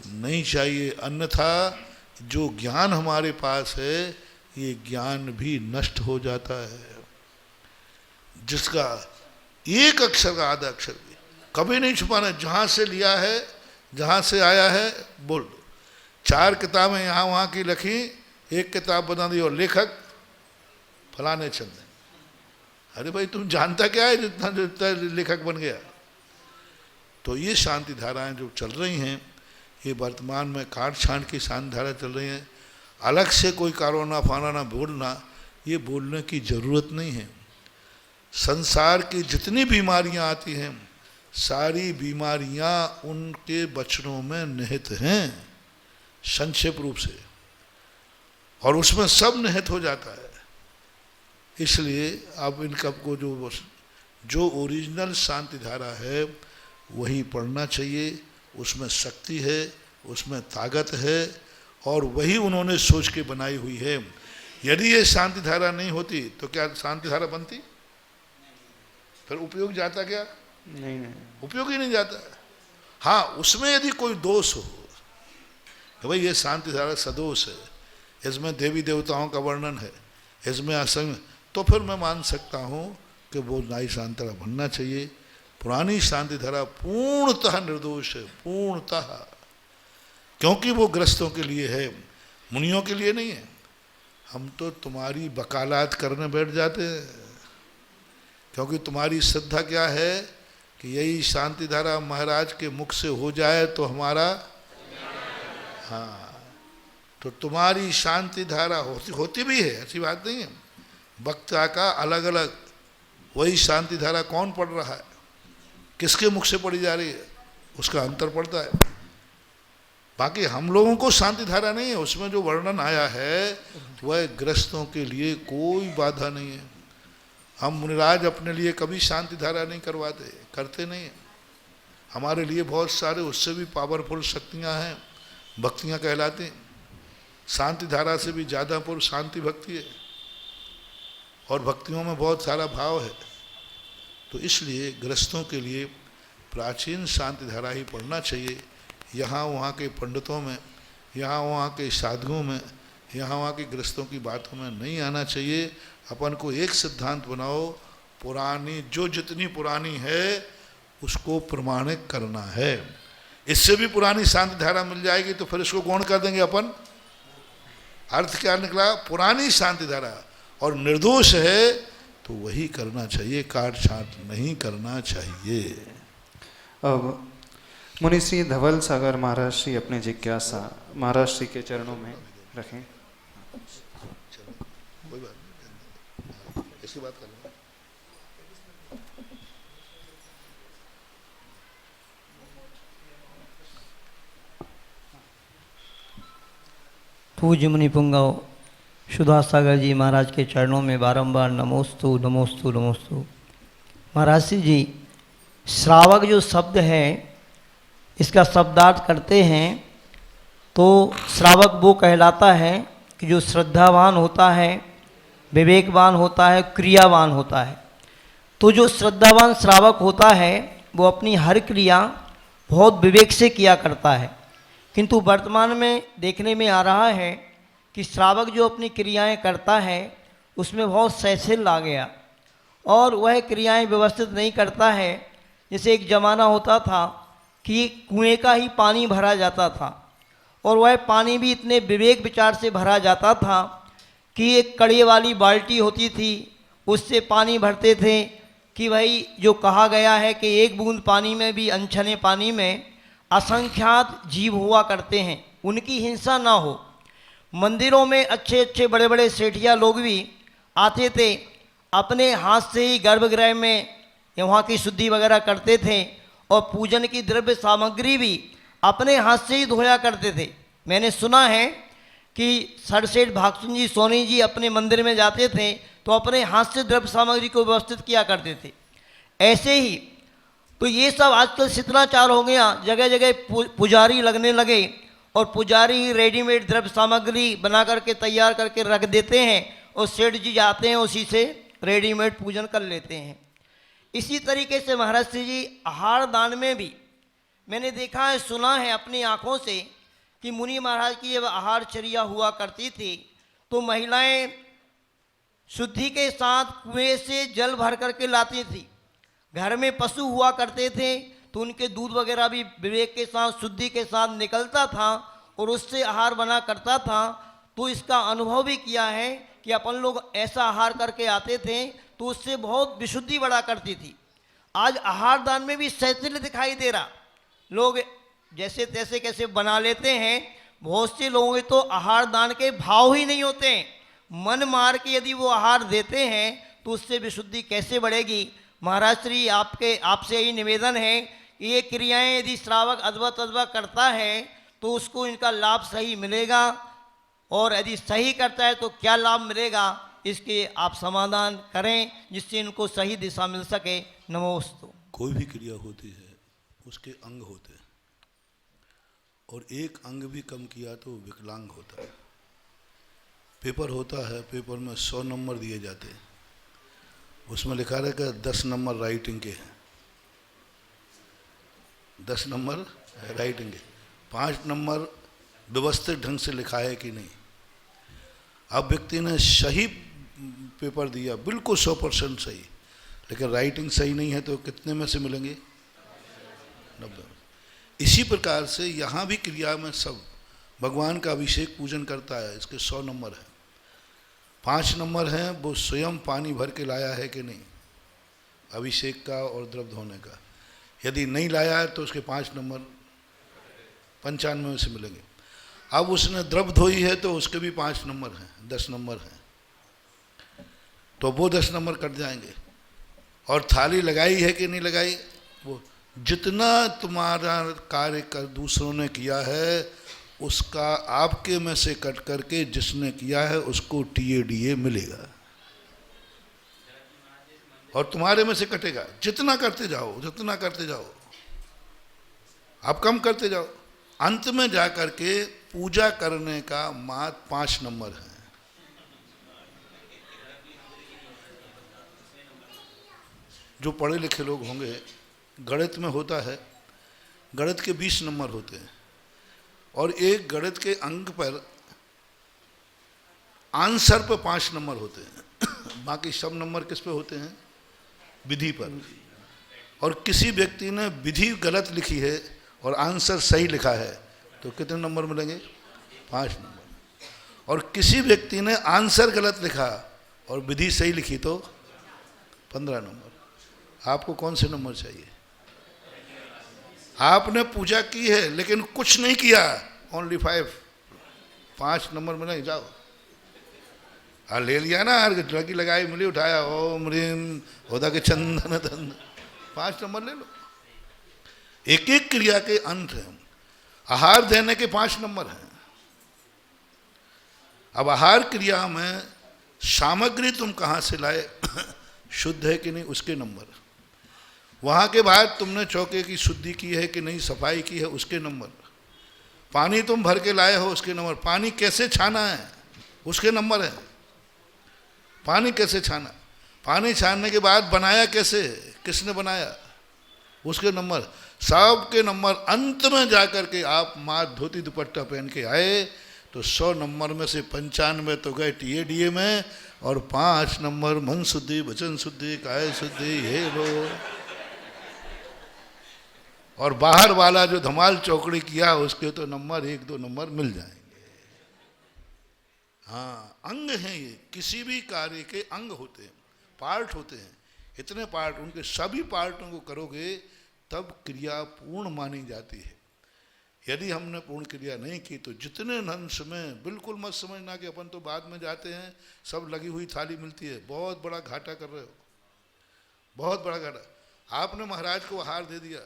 नहीं चाहिए। अन्यथा जो ज्ञान हमारे पास है ये ज्ञान भी नष्ट हो जाता है। जिसका एक अक्षर का आधा अक्षर भी कभी नहीं छुपाना। जहाँ से लिया है, जहाँ से आया है, बोल दो। 4 किताबें यहाँ वहाँ की लिखी, एक किताब बना दी और लेखक फलाने चंद। अरे भाई तुम जानता क्या है जितना जितना लेखक बन गया। तो ये शांति धाराएं जो चल रही हैं, ये वर्तमान में काट छांट की शांति धारा चल रही हैं। अलग से कोई कारोना फाना बोलना, ये बोलने की ज़रूरत नहीं है। संसार की जितनी बीमारियां आती हैं, सारी बीमारियां उनके वचनों में निहित हैं, संक्षेप रूप से, और उसमें सब निहित हो जाता है। इसलिए अब इनका को जो ओरिजिनल शांति धारा है वही पढ़ना चाहिए। उसमें शक्ति है, उसमें ताकत है, और वही उन्होंने सोच के बनाई हुई है। यदि ये शांति धारा नहीं होती तो क्या शांति धारा बनती? फिर उपयोग जाता क्या? नहीं, उपयोग ही नहीं जाता। हाँ, उसमें यदि कोई दोष हो कि भाई ये शांति धारा सदोष है, इसमें देवी देवताओं का वर्णन है, इसमें असंग, तो फिर मैं मान सकता हूँ कि वो नई शांति धारा बनना चाहिए। पुरानी शांति धारा पूर्णतः निर्दोष है, पूर्णतः, क्योंकि वो ग्रस्तों के लिए है, मुनियों के लिए नहीं है। हम तो तुम्हारी वकालत करने बैठ जाते हैं, क्योंकि तुम्हारी श्रद्धा क्या है कि यही शांति धारा महाराज के मुख से हो जाए तो हमारा, हाँ, तो तुम्हारी शांति धारा होती भी है, ऐसी बात नहीं है। वक्ता का अलग अलग, वही शांति धारा कौन पढ़ रहा है, किसके मुख से पढ़ी जा रही है, उसका अंतर पड़ता है। बाकी हम लोगों को शांति धारा नहीं है, उसमें जो वर्णन आया है वह ग्रस्तों के लिए कोई बाधा नहीं है। हम मुनिराज अपने लिए कभी शांति धारा नहीं करवाते, करते नहीं। हमारे लिए बहुत सारे उससे भी पावरफुल शक्तियाँ हैं, भक्तियाँ कहलाती। शांति धारा से भी ज़्यादा पूर्व शांति भक्ति है, और भक्तियों में बहुत सारा भाव है। तो इसलिए ग्रस्तों के लिए प्राचीन शांति धारा ही पढ़ना चाहिए। यहाँ वहाँ के पंडितों में, यहाँ वहाँ के साधुओं में, यहाँ वहाँ के ग्रस्तों की बातों में नहीं आना चाहिए। अपन को एक सिद्धांत बनाओ, पुरानी जो जितनी पुरानी है उसको प्रमाणित करना है। इससे भी पुरानी शांति धारा मिल जाएगी तो फिर इसको गौण कर देंगे अपन। अर्थ क्या निकला? पुरानी शांति धारा और निर्दोष है तो वही करना चाहिए, काट छांट नहीं करना चाहिए। अब मुनि श्री धवल सागर महाराज श्री अपने जिज्ञासा महाराज श्री के चरणों में रखें। इसकी बात कर लो। पूज्य मुनि पुंगव सुधा सागर जी महाराज के चरणों में बारंबार नमोस्तु नमोस्तु नमोस्तु। महाराज जी, श्रावक जो शब्द है इसका शब्दार्थ करते हैं तो श्रावक वो कहलाता है कि जो श्रद्धावान होता है, विवेकवान होता है, क्रियावान होता है। तो जो श्रद्धावान श्रावक होता है वो अपनी हर क्रिया बहुत विवेक से किया करता है, किंतु वर्तमान में देखने में आ रहा है कि श्रावक जो अपनी क्रियाएं करता है उसमें बहुत सैसिल आ गया और वह क्रियाएं व्यवस्थित नहीं करता है। जैसे एक ज़माना होता था कि कुएं का ही पानी भरा जाता था और वह पानी भी इतने विवेक विचार से भरा जाता था कि एक कड़े वाली बाल्टी होती थी, उससे पानी भरते थे कि भाई जो कहा गया है कि एक बूंद पानी में भी अनछने पानी में असंख्यात जीव हुआ करते हैं, उनकी हिंसा ना हो। मंदिरों में अच्छे अच्छे बड़े बड़े सेठिया लोग भी आते थे, अपने हाथ से ही गर्भगृह में वहाँ की शुद्धि वगैरह करते थे और पूजन की द्रव्य सामग्री भी अपने हाथ से ही धोया करते थे। मैंने सुना है कि सरसेठ भागसुन जी सोनी जी अपने मंदिर में जाते थे तो अपने हाथ से द्रव्य सामग्री को व्यवस्थित किया करते थे। ऐसे ही तो ये सब आजकल शिथिलाचार हो गया, जगह जगह पुजारी लगने लगे और पुजारी ही रेडीमेड द्रव्य सामग्री बना करके तैयार करके रख देते हैं और सेठ जी जाते हैं उसी से रेडीमेड पूजन कर लेते हैं। इसी तरीके से महाराज जी आहार दान में भी मैंने देखा है, सुना है अपनी आँखों से कि मुनि महाराज की जब आहारचर्या हुआ करती थी तो महिलाएं शुद्धि के साथ कुएं से जल भर करके लाती थी। घर में पशु हुआ करते थे तो उनके दूध वगैरह भी विवेक के साथ शुद्धि के साथ निकलता था और उससे आहार बना करता था। तो इसका अनुभव भी किया है कि अपन लोग ऐसा आहार करके आते थे तो उससे बहुत विशुद्धि बढ़ा करती थी। आज आहार दान में भी शैथिल्य दिखाई दे रहा, लोग जैसे तैसे कैसे बना लेते हैं। बहुत से लोगों के तो आहार दान के भाव ही नहीं होते हैं, मन मार के यदि वो आहार देते हैं तो उससे विशुद्धि कैसे बढ़ेगी। महाराज श्री आपसे यही निवेदन है कि ये क्रियाएं यदि श्रावक अथवा तद्वा करता है तो उसको इनका लाभ सही मिलेगा और यदि सही करता है तो क्या लाभ मिलेगा, इसके आप समाधान करें जिससे इनको सही दिशा मिल सके। नमोस्तु। कोई भी क्रिया होती है उसके अंग होते हैं और एक अंग भी कम किया तो विकलांग होता है। पेपर होता है, पेपर में 100 नंबर दिए जाते हैं, उसमें लिखा रहेगा 10 नंबर राइटिंग के हैं, 10 नंबर राइटिंग के, 5 नंबर व्यवस्थित ढंग से लिखा है कि नहीं। अब व्यक्ति ने सही पेपर दिया, बिल्कुल 100% सही, लेकिन राइटिंग सही नहीं है तो कितने में से मिलेंगे? 90। इसी प्रकार से यहाँ भी क्रिया में सब भगवान का अभिषेक पूजन करता है, इसके 100 नंबर हैं। 5 नंबर हैं वो स्वयं पानी भर के लाया है कि नहीं, अभिषेक का और द्रव्य धोने का। यदि नहीं लाया है तो उसके 5 नंबर 95 में से मिलेंगे। अब उसने द्रव्य धोई है तो उसके भी 5 नंबर हैं, 10 नंबर हैं, तो वो 10 नंबर कट जाएंगे। और थाली लगाई है कि नहीं लगाई, वो जितना तुम्हारा कार्य कर दूसरों ने किया है उसका आपके में से कट करके जिसने किया है उसको टीएडीए मिलेगा और तुम्हारे में से कटेगा। जितना करते जाओ, जितना करते जाओ, आप कम करते जाओ, अंत में जाकर के पूजा करने का मात्र 5 नंबर है। जो पढ़े लिखे लोग होंगे, गणित में होता है, गणित के 20 नंबर होते हैं और एक गणित के अंक पर आंसर पर 5 नंबर होते हैं। बाकी सब नंबर किस पे होते हैं? विधि पर। और किसी व्यक्ति ने विधि गलत लिखी है और आंसर सही लिखा है तो कितने नंबर मिलेंगे? 5 नंबर। और किसी व्यक्ति ने आंसर गलत लिखा और विधि सही लिखी तो 15 नंबर। आपको कौन से नंबर चाहिए? आपने पूजा की है लेकिन कुछ नहीं किया, ओनली 5 नंबर में नहीं जाओ। ले लिया ना, हर लड़की लगाई, मिली, उठाया, ओम रीम होदा के चंदन धन, 5 नंबर ले लो। एक एक क्रिया के अंत हैं। आहार देने के 5 नंबर हैं। अब आहार क्रिया में सामग्री तुम कहाँ से लाए, शुद्ध है कि नहीं, उसके नंबर। वहाँ के बाद तुमने चौके की शुद्धि की है कि नहीं, सफाई की है, उसके नंबर। पानी तुम भर के लाए हो, उसके नंबर। पानी कैसे छाना है, उसके नंबर है। पानी कैसे छाना, पानी छानने के बाद बनाया कैसे, किसने बनाया, उसके नंबर। सब के नंबर। अंत में जाकर के आप माँ धोती दुपट्टा पहन के आए तो 100 नंबर में से 95 तो गए TADA में, और 5 नंबर मन शुद्धि, वचन शुद्धि, काय शुद्धि, हे लो। और बाहर वाला जो धमाल चौकड़ी किया उसके तो नंबर 1-2 नंबर मिल जाएंगे। हाँ, अंग हैं ये, किसी भी कार्य के अंग होते हैं, पार्ट होते हैं। इतने पार्ट, उनके सभी पार्टों को करोगे तब क्रिया पूर्ण मानी जाती है। यदि हमने पूर्ण क्रिया नहीं की तो जितने अंश में, बिल्कुल मत समझना कि अपन तो बाद में जाते हैं, सब लगी हुई थाली मिलती है। बहुत बड़ा घाटा कर रहे हो, बहुत बड़ा घाटा। आपने महाराज को आहार दे दिया,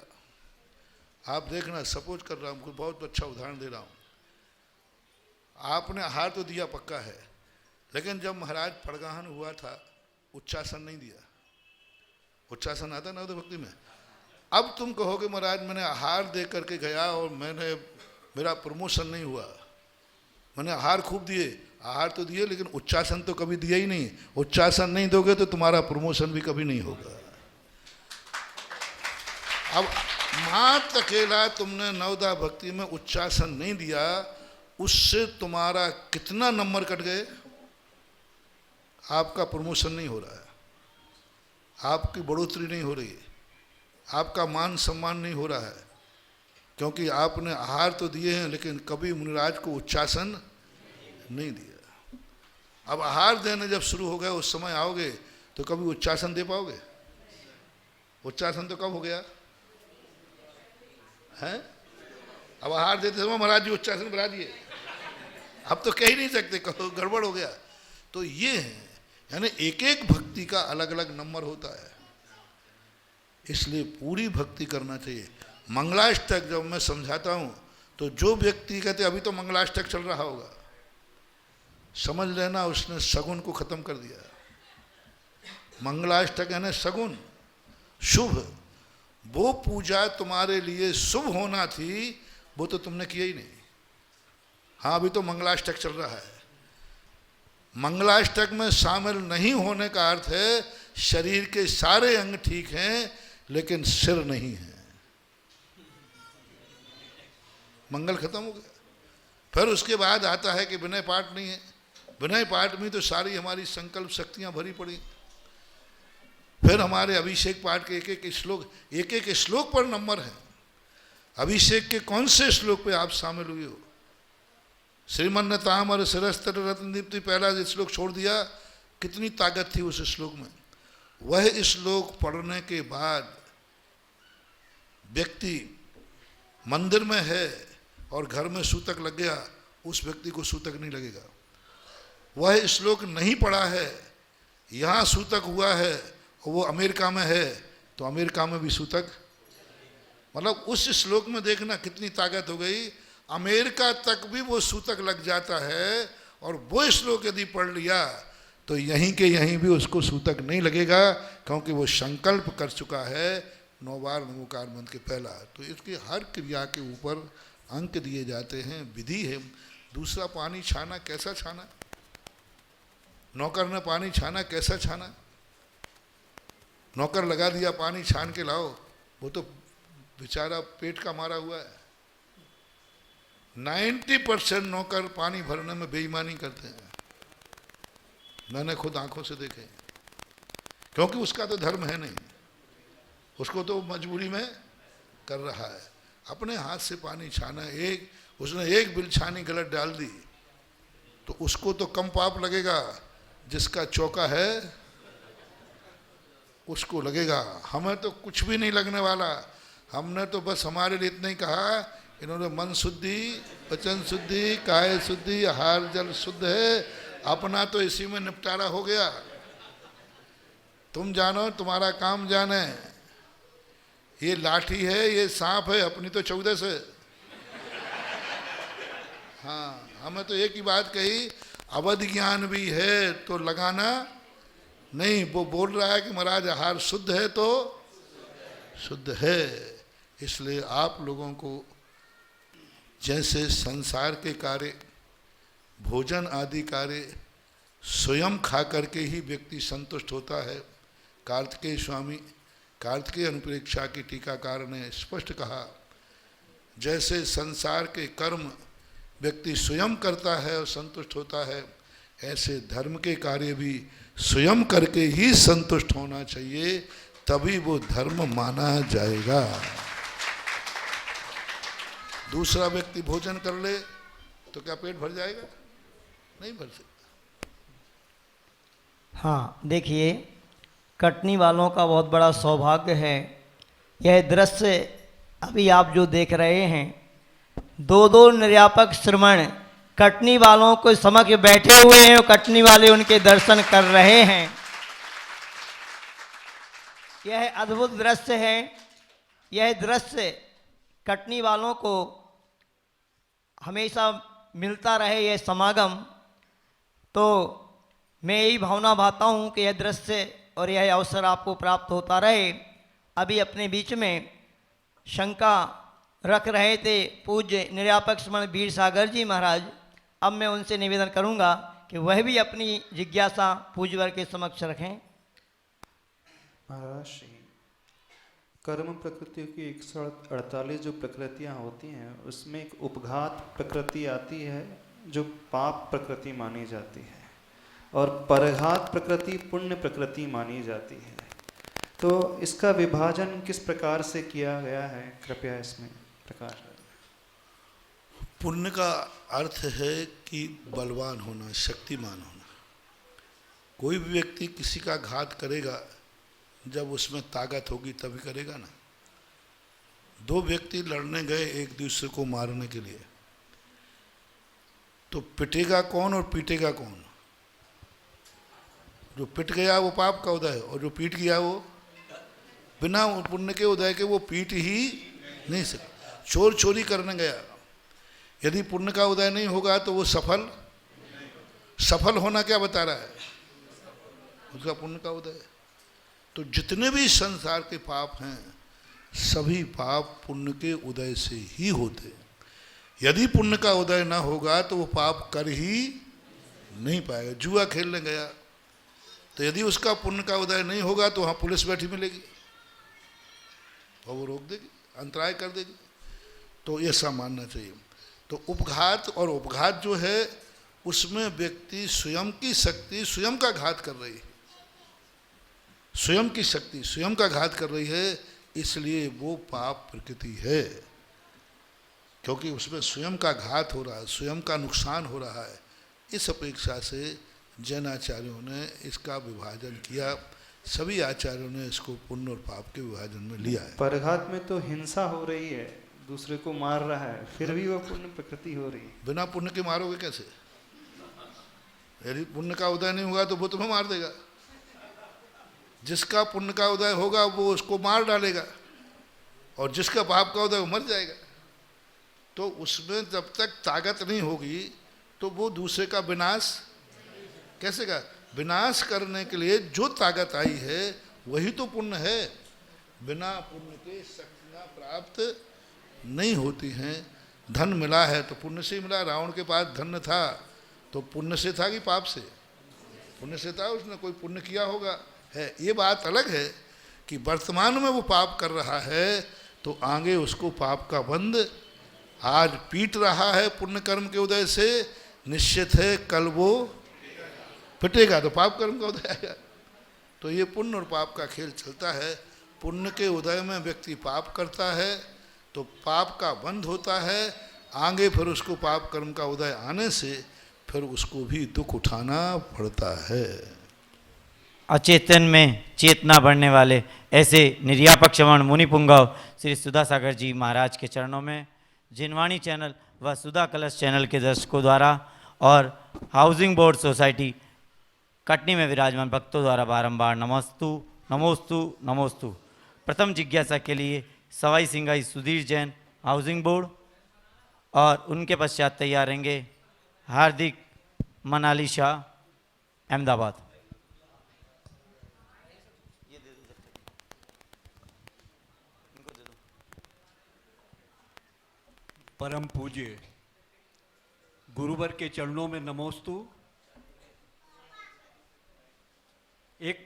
आप देखना, सपोज कर रहा हूँ, बहुत अच्छा उदाहरण दे रहा हूँ। आपने आहार तो दिया पक्का है, लेकिन जब महाराज पड़गाहन हुआ था उच्चासन नहीं दिया। उच्चासन आता ना भक्ति में। अब तुम कहोगे महाराज मैंने आहार दे करके गया और मेरा प्रमोशन नहीं हुआ, मैंने आहार खूब दिए। आहार तो दिए लेकिन उच्चासन तो कभी दिया ही नहीं। उच्चासन नहीं दोगे तो तुम्हारा प्रमोशन भी कभी नहीं होगा। अब मात अकेला तुमने नवदा भक्ति में उच्चासन नहीं दिया, उससे तुम्हारा कितना नंबर कट गए। आपका प्रमोशन नहीं हो रहा है, आपकी बढ़ोतरी नहीं हो रही है, आपका मान सम्मान नहीं हो रहा है, क्योंकि आपने आहार तो दिए हैं लेकिन कभी मुनिराज को उच्चासन नहीं दिया। अब आहार देने जब शुरू हो गए उस समय आओगे तो कभी उच्चासन दे पाओगे। उच्चासन तो कब हो गया है। अब आहार देते समय महाराज जी उच्चासन बना दिए, अब तो कह ही नहीं सकते, कहो गड़बड़ हो गया। तो ये है, यानी एक एक भक्ति का अलग अलग नंबर होता है, इसलिए पूरी भक्ति करना चाहिए। मंगलाष्टक जब मैं समझाता हूँ तो जो व्यक्ति कहते अभी तो मंगलाष्टक चल रहा होगा, समझ लेना उसने सगुन को खत्म कर दिया। मंगलाष्टक यानी सगुन, शुभ। वो पूजा तुम्हारे लिए शुभ होना थी, वो तो तुमने किया ही नहीं। हाँ, अभी तो मंगलाष्टक चल रहा है। मंगलाष्टक में शामिल नहीं होने का अर्थ है शरीर के सारे अंग ठीक हैं लेकिन सिर नहीं है। मंगल खत्म हो गया। फिर उसके बाद आता है कि विनय पाठ नहीं है। विनय पाठ में तो सारी हमारी संकल्प शक्तियां भरी पड़ी। फिर हमारे अभिषेक पाठ के एक एक श्लोक पर नंबर है। अभिषेक के कौन से श्लोक पे आप शामिल हुए हो। श्रीमन तामर सरस्तर रत्न दीप्ति, पहला श्लोक छोड़ दिया, कितनी ताकत थी उस श्लोक में। वह श्लोक पढ़ने के बाद व्यक्ति मंदिर में है और घर में सूतक लग गया, उस व्यक्ति को सूतक नहीं लगेगा। वह श्लोक नहीं पढ़ा है, यहाँ सूतक हुआ है और वो अमेरिका में है तो अमेरिका में भी सूतक। मतलब उस श्लोक में देखना कितनी ताकत हो गई। अमेरिका तक भी वो सूतक लग जाता है, और वो श्लोक यदि पढ़ लिया तो यहीं के यहीं भी उसको सूतक नहीं लगेगा, क्योंकि वो संकल्प कर चुका है 9 बार नमोकार मंत्र के पहला। तो इसकी हर क्रिया के ऊपर अंक दिए जाते हैं, विधि है। दूसरा, पानी छाना कैसा छाना, नौकर ने पानी छाना कैसा छाना। नौकर लगा दिया पानी छान के लाओ, वो तो बेचारा पेट का मारा हुआ है। 90% नौकर पानी भरने में बेईमानी करते हैं, मैंने खुद आंखों से देखे। क्योंकि उसका तो धर्म है नहीं, उसको तो मजबूरी में कर रहा है। अपने हाथ से पानी छाना, उसने एक बिल छानी गलत डाल दी तो उसको तो कम पाप लगेगा, जिसका चौका है उसको लगेगा। हमें तो कुछ भी नहीं लगने वाला। हमने तो बस हमारे लिए इतना ही कहा, इन्होंने मन शुद्धि, वचन शुद्धि, काय शुद्धि, आहार जल शुद्ध है, अपना तो इसी में निपटारा हो गया। तुम जानो, तुम्हारा काम जाने। ये लाठी है, ये सांप है, अपनी तो 14 है। हाँ, हमें तो एक ही बात कही, अवध ज्ञान भी है तो लगाना नहीं। वो बोल रहा है कि महाराज आहार शुद्ध है तो शुद्ध है। इसलिए आप लोगों को जैसे संसार के कार्य, भोजन आदि कार्य स्वयं खा करके ही व्यक्ति संतुष्ट होता है। कार्तिकेय स्वामी कार्तिकेय अनुप्रेक्षा की टीकाकार ने स्पष्ट कहा, जैसे संसार के कर्म व्यक्ति स्वयं करता है और संतुष्ट होता है, ऐसे धर्म के कार्य भी स्वयं करके ही संतुष्ट होना चाहिए, तभी वो धर्म माना जाएगा। दूसरा व्यक्ति भोजन कर ले तो क्या पेट भर जाएगा? नहीं भर सकता। हाँ, देखिए, कटनी वालों का बहुत बड़ा सौभाग्य है। यह दृश्य अभी आप जो देख रहे हैं, दो निर्यापक श्रमण कटनी वालों को समक्ष बैठे हुए हैं और कटनी वाले उनके दर्शन कर रहे हैं। यह अद्भुत दृश्य है। यह दृश्य कटनी वालों को हमेशा मिलता रहे, यह समागम। तो मैं यही भावना भाता हूँ कि यह दृश्य और यह अवसर आपको प्राप्त होता रहे। अभी अपने बीच में शंका रख रहे थे पूज्य निर्यापक श्रमण वीर सागर जी महाराज। अब मैं उनसे निवेदन करूंगा कि वह भी अपनी जिज्ञासा पूज्यवर के समक्ष रखें। महाराज श्री, कर्म प्रकृतियों की 148 जो प्रकृतियां होती हैं, उसमें एक उपघात प्रकृति आती है जो पाप प्रकृति मानी जाती है, और परघात प्रकृति पुण्य प्रकृति मानी जाती है। तो इसका विभाजन किस प्रकार से किया गया है, कृपया इसमें प्रकाश। पुण्य का अर्थ है कि बलवान होना, शक्तिमान होना। कोई भी व्यक्ति किसी का घात करेगा जब उसमें ताकत होगी तभी करेगा ना। दो व्यक्ति लड़ने गए एक दूसरे को मारने के लिए, तो पिटेगा कौन और पीटेगा कौन? जो पिट गया वो पाप का उदय, और जो पीट गया वो बिना पुण्य के उदय के वो पीट ही नहीं सकता। चोर चोरी करने गया, यदि पुण्य का उदय नहीं होगा तो वो सफल होना क्या बता रहा है? उसका पुण्य का उदय। तो जितने भी संसार के पाप हैं, सभी पाप पुण्य के उदय से ही होते। यदि पुण्य का उदय ना होगा तो वो पाप कर ही नहीं पाएगा। जुआ खेलने गया तो यदि उसका पुण्य का उदय नहीं होगा तो वहाँ पुलिस बैठी मिलेगी और वो रोक देगी, अंतराय कर देगी। तो ऐसा मानना चाहिए। तो उपघात और उपघात जो है उसमें व्यक्ति स्वयं की शक्ति स्वयं का घात कर रही है, स्वयं की शक्ति स्वयं का घात कर रही है, इसलिए वो पाप प्रकृति है। क्योंकि उसमें स्वयं का घात हो रहा है, स्वयं का नुकसान हो रहा है। इस अपेक्षा से जैन आचार्यों ने इसका विभाजन किया। सभी आचार्यों ने इसको पुण्य और पाप के विभाजन में लिया है। परघात में तो हिंसा हो रही है, दूसरे को मार रहा है, फिर भी वह पुण्य प्रकृति हो रही है। बिना पुण्य के मारोगे कैसे? यदि पुण्य का उदय नहीं होगा तो वो तुम्हें मार देगा। जिसका पुण्य का उदय होगा वो उसको मार डालेगा, और जिसका पाप का उदय वो मर जाएगा। तो उसमें जब तक ताकत नहीं होगी तो वो दूसरे का विनाश कैसे का? विनाश करने के लिए जो ताकत आई है वही तो पुण्य है। बिना पुण्य के शक्तियाँ प्राप्त नहीं होती हैं। धन मिला है तो पुण्य से ही मिला। रावण के पास धन था तो पुण्य से था कि पाप से? पुण्य से था, उसने कोई पुण्य किया होगा है। ये बात अलग है कि वर्तमान में वो पाप कर रहा है तो आगे उसको पाप का बंध आज पीट रहा है पुण्य कर्म के उदय से, निश्चित है कल वो पिटेगा तो पाप कर्म का उदय आएगा। तो ये पुण्य और पाप का खेल चलता है। पुण्य के उदय में व्यक्ति पाप करता है तो पाप का बंध होता है, आगे फिर उसको पाप कर्म का उदय आने से फिर उसको भी दुख उठाना पड़ता है। अचेतन में चेतना बढ़ने वाले ऐसे निर्यापक श्रवण मुनि पुंगव श्री सुधा सागर जी महाराज के चरणों में जिनवाणी चैनल व सुधा कलश चैनल के दर्शकों द्वारा और हाउसिंग बोर्ड सोसाइटी कटनी में विराजमान भक्तों द्वारा बारंबार नमोस्तु नमोस्तु नमोस्तु। प्रथम जिज्ञासा के लिए सवाई सिंगाई सुधीर जैन हाउसिंग बोर्ड और उनके पश्चात तैयार रहेंगे हार्दिक मनाली शाह अहमदाबाद। परम पूज्य गुरुवर के चरणों में नमोस्तु। एक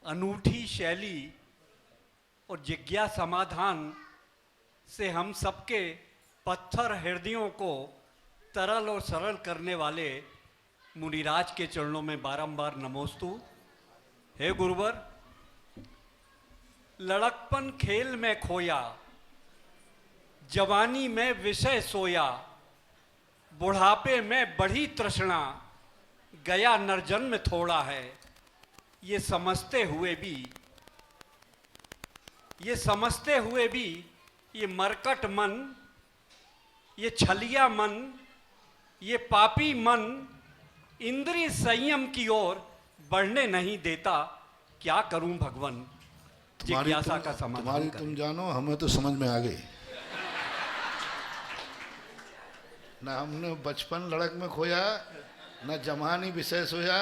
अनूठी शैली और जिज्ञासा समाधान से हम सबके पत्थर हृदयों को तरल और सरल करने वाले मुनिराज के चरणों में बारंबार नमोस्तु। हे गुरुवर, लड़कपन खेल में खोया, जवानी में विषय सोया, बुढ़ापे में बढ़ी तृष्णा, गया नरजन्म थोड़ा है। ये समझते हुए भी ये मरकट मन, ये छलिया मन, ये पापी मन इंद्रिय संयम की ओर बढ़ने नहीं देता। क्या करूं भगवान? जिज्ञासा का समाधान तुम्हारी तुम जानो, हमें तो समझ में आ गई। ना हमने बचपन लड़क में खोया, ना जवानी विषय सोया,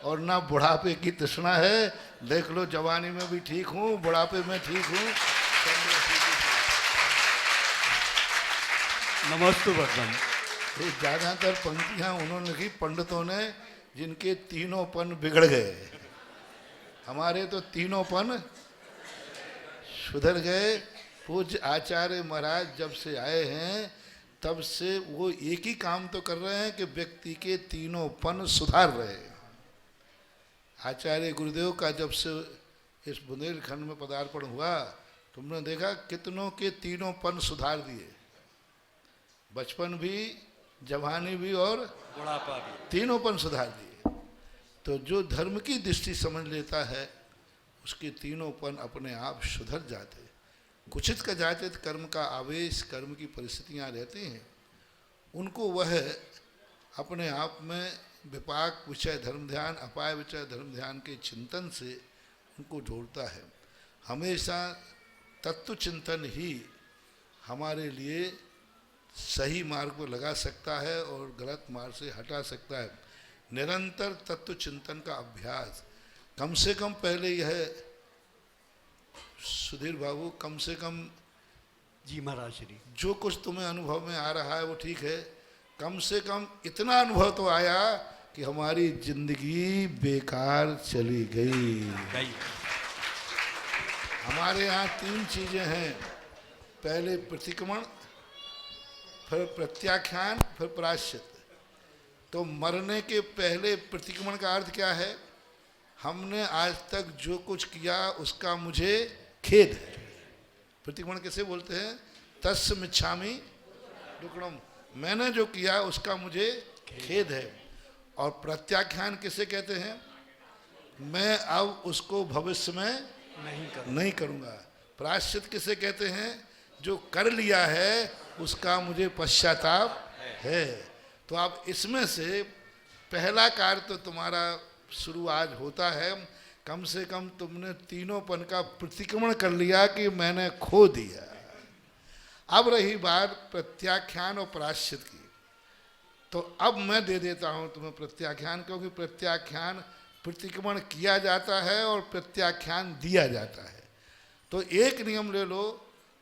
और ना बुढ़ापे की तृष्णा है। देख लो, जवानी में भी ठीक हूँ, बुढ़ापे में ठीक हूँ। नमस्ते भगवान। ये ज़्यादातर पंक्तियाँ उन्होंने लिखी पंडितों ने जिनके तीनोंपन बिगड़ गए। हमारे तो तीनोंपन सुधर गए। पूज्य आचार्य महाराज जब से आए हैं तब से वो एक ही काम तो कर रहे हैं कि व्यक्ति के तीनोंपन सुधार रहे हैं। आचार्य गुरुदेव का जब से इस बुंदेलखंड में पदार्पण हुआ, तुमने देखा कितनों के तीनोंपन सुधार दिए। बचपन भी, जवानी भी और बुढ़ापा भी, तीनोंपन सुधार दिए। तो जो धर्म की दृष्टि समझ लेता है उसके तीनोंपन अपने आप सुधर जाते। कुचित का जातित कर्म का आवेश, कर्म की परिस्थितियां रहती हैं, उनको वह अपने आप में विपाक विषय धर्म ध्यान, अपाय विषय धर्म ध्यान के चिंतन से उनको जोड़ता है। हमेशा तत्व चिंतन ही हमारे लिए सही मार्ग पर लगा सकता है और गलत मार्ग से हटा सकता है। निरंतर तत्व चिंतन का अभ्यास, कम से कम पहले यह सुधीर बाबू, कम से कम जी महाराज श्री, जो कुछ तुम्हें अनुभव में आ रहा है वो ठीक है, कम से कम इतना अनुभव तो आया कि हमारी जिंदगी बेकार चली गई। हमारे यहाँ 3 चीजें हैं, पहले प्रतिक्रमण, फिर प्रत्याख्यान, फिर प्रायश्चित। तो मरने के पहले प्रतिक्रमण का अर्थ क्या है? हमने आज तक जो कुछ किया उसका मुझे खेद है। प्रतिक्रमण कैसे बोलते हैं? तस्य मिच्छामि दुक्कडम, मैंने जो किया उसका मुझे खेद है। और प्रत्याख्यान किसे कहते हैं? मैं अब उसको भविष्य में नहीं करूँगा। प्रायश्चित किसे कहते हैं? जो कर लिया है उसका मुझे पश्चाताप है। तो अब इसमें से पहला कार्य तो तुम्हारा शुरू आज होता है। कम से कम तुमने तीनोंपन का प्रतिक्रमण कर लिया कि मैंने खो दिया। अब रही बात प्रत्याख्यान और प्रायश्चित की, तो अब मैं दे देता हूं तुम्हें प्रत्याख्यान, क्योंकि प्रत्याख्यान प्रतिक्रमण किया जाता है और प्रत्याख्यान दिया जाता है। तो एक नियम ले लो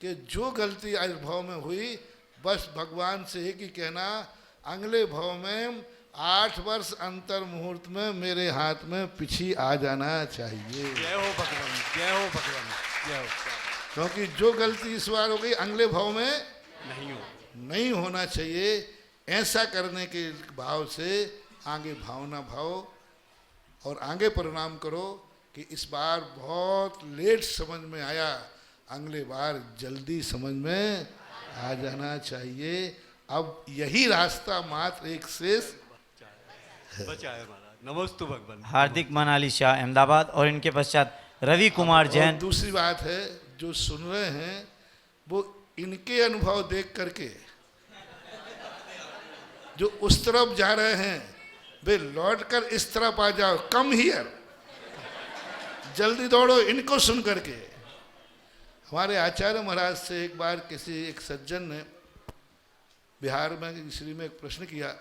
कि जो गलती आज भाव में हुई, बस भगवान से एक ही कहना, अगले भाव में 8 वर्ष अंतर मुहूर्त में मेरे हाथ में पिछी आ जाना चाहिए। जय हो भगवान, जय हो भगवान, जय हो। क्योंकि जो गलती इस बार हो गई अगले भाव में नहीं होना चाहिए। ऐसा करने के भाव से आगे भावना भाव और आगे परिणाम करो कि इस बार बहुत लेट समझ में आया, अगले बार जल्दी समझ में आ जाना चाहिए। अब यही रास्ता मात्र एक शेष बचाए महाराज। नमस्ते भगवान। हार्दिक मनाली शाह अहमदाबाद और इनके पश्चात रवि कुमार जैन। दूसरी बात है, जो सुन रहे हैं वो इनके अनुभव देख करके, जो उस तरफ जा रहे हैं वे लौट कर इस तरफ आ जाओ, कम हियर, जल्दी दौड़ो इनको सुन करके। हमारे आचार्य महाराज से एक बार किसी एक सज्जन ने बिहार में श्री में एक प्रश्न किया।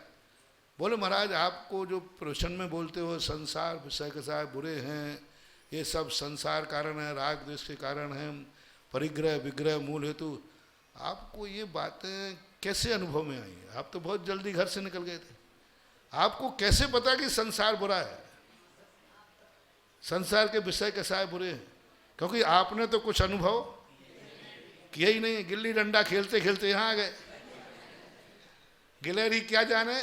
बोले महाराज आपको जो प्रवचन में बोलते हो संसार विषय के साथ बुरे हैं, ये सब संसार कारण है, राग द्वेष के कारण है, परिग्रह विग्रह मूल हेतु, आपको ये बातें कैसे अनुभव में आई? आप तो बहुत जल्दी घर से निकल गए थे, आपको कैसे पता कि संसार बुरा है, संसार के विषय के साथ बुरे हैं? क्योंकि आपने तो कुछ अनुभव किया ही नहीं। गिल्ली डंडा खेलते खेलते यहाँ आ गए, गिलहरी क्या जाने,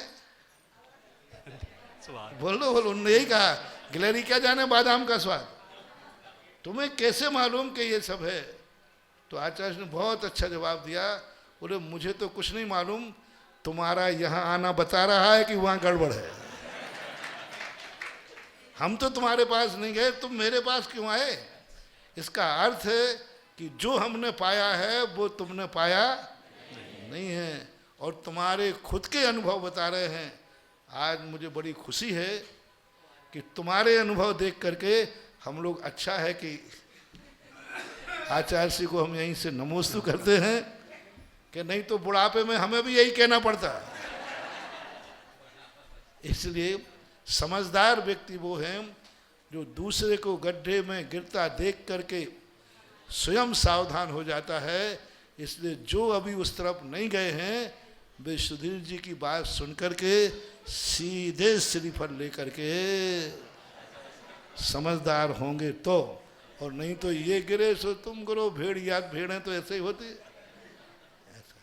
बोलो उन्होंने यही कहा, गिलहरी क्या जाने बादाम का स्वाद, तुम्हें कैसे मालूम कि ये सब है? तो आचार्य ने बहुत अच्छा जवाब दिया, बोले मुझे तो कुछ नहीं मालूम, तुम्हारा यहाँ आना बता रहा है कि वहाँ गड़बड़ है। हम तो तुम्हारे पास नहीं गए, तुम मेरे पास क्यों आए? इसका अर्थ है कि जो हमने पाया है वो तुमने पाया नहीं है, और तुम्हारे खुद के अनुभव बता रहे हैं। आज मुझे बड़ी खुशी है कि तुम्हारे अनुभव देख करके हम लोग, अच्छा है कि आचार्य श्री को हम यहीं से नमोस्तु करते हैं, कि नहीं तो बुढ़ापे में हमें भी यही कहना पड़ता। इसलिए समझदार व्यक्ति वो हैं जो दूसरे को गड्ढे में गिरता देख करके स्वयं सावधान हो जाता है। इसलिए जो अभी उस तरफ नहीं गए हैं वे सुधीर जी की बात सुन करके सीधे श्रीफल लेकर के समझदार होंगे तो, और नहीं तो ये गिरे सो तुम गिरो, भेड़ याद भेड़ें तो ऐसे ही होती है। ऐसा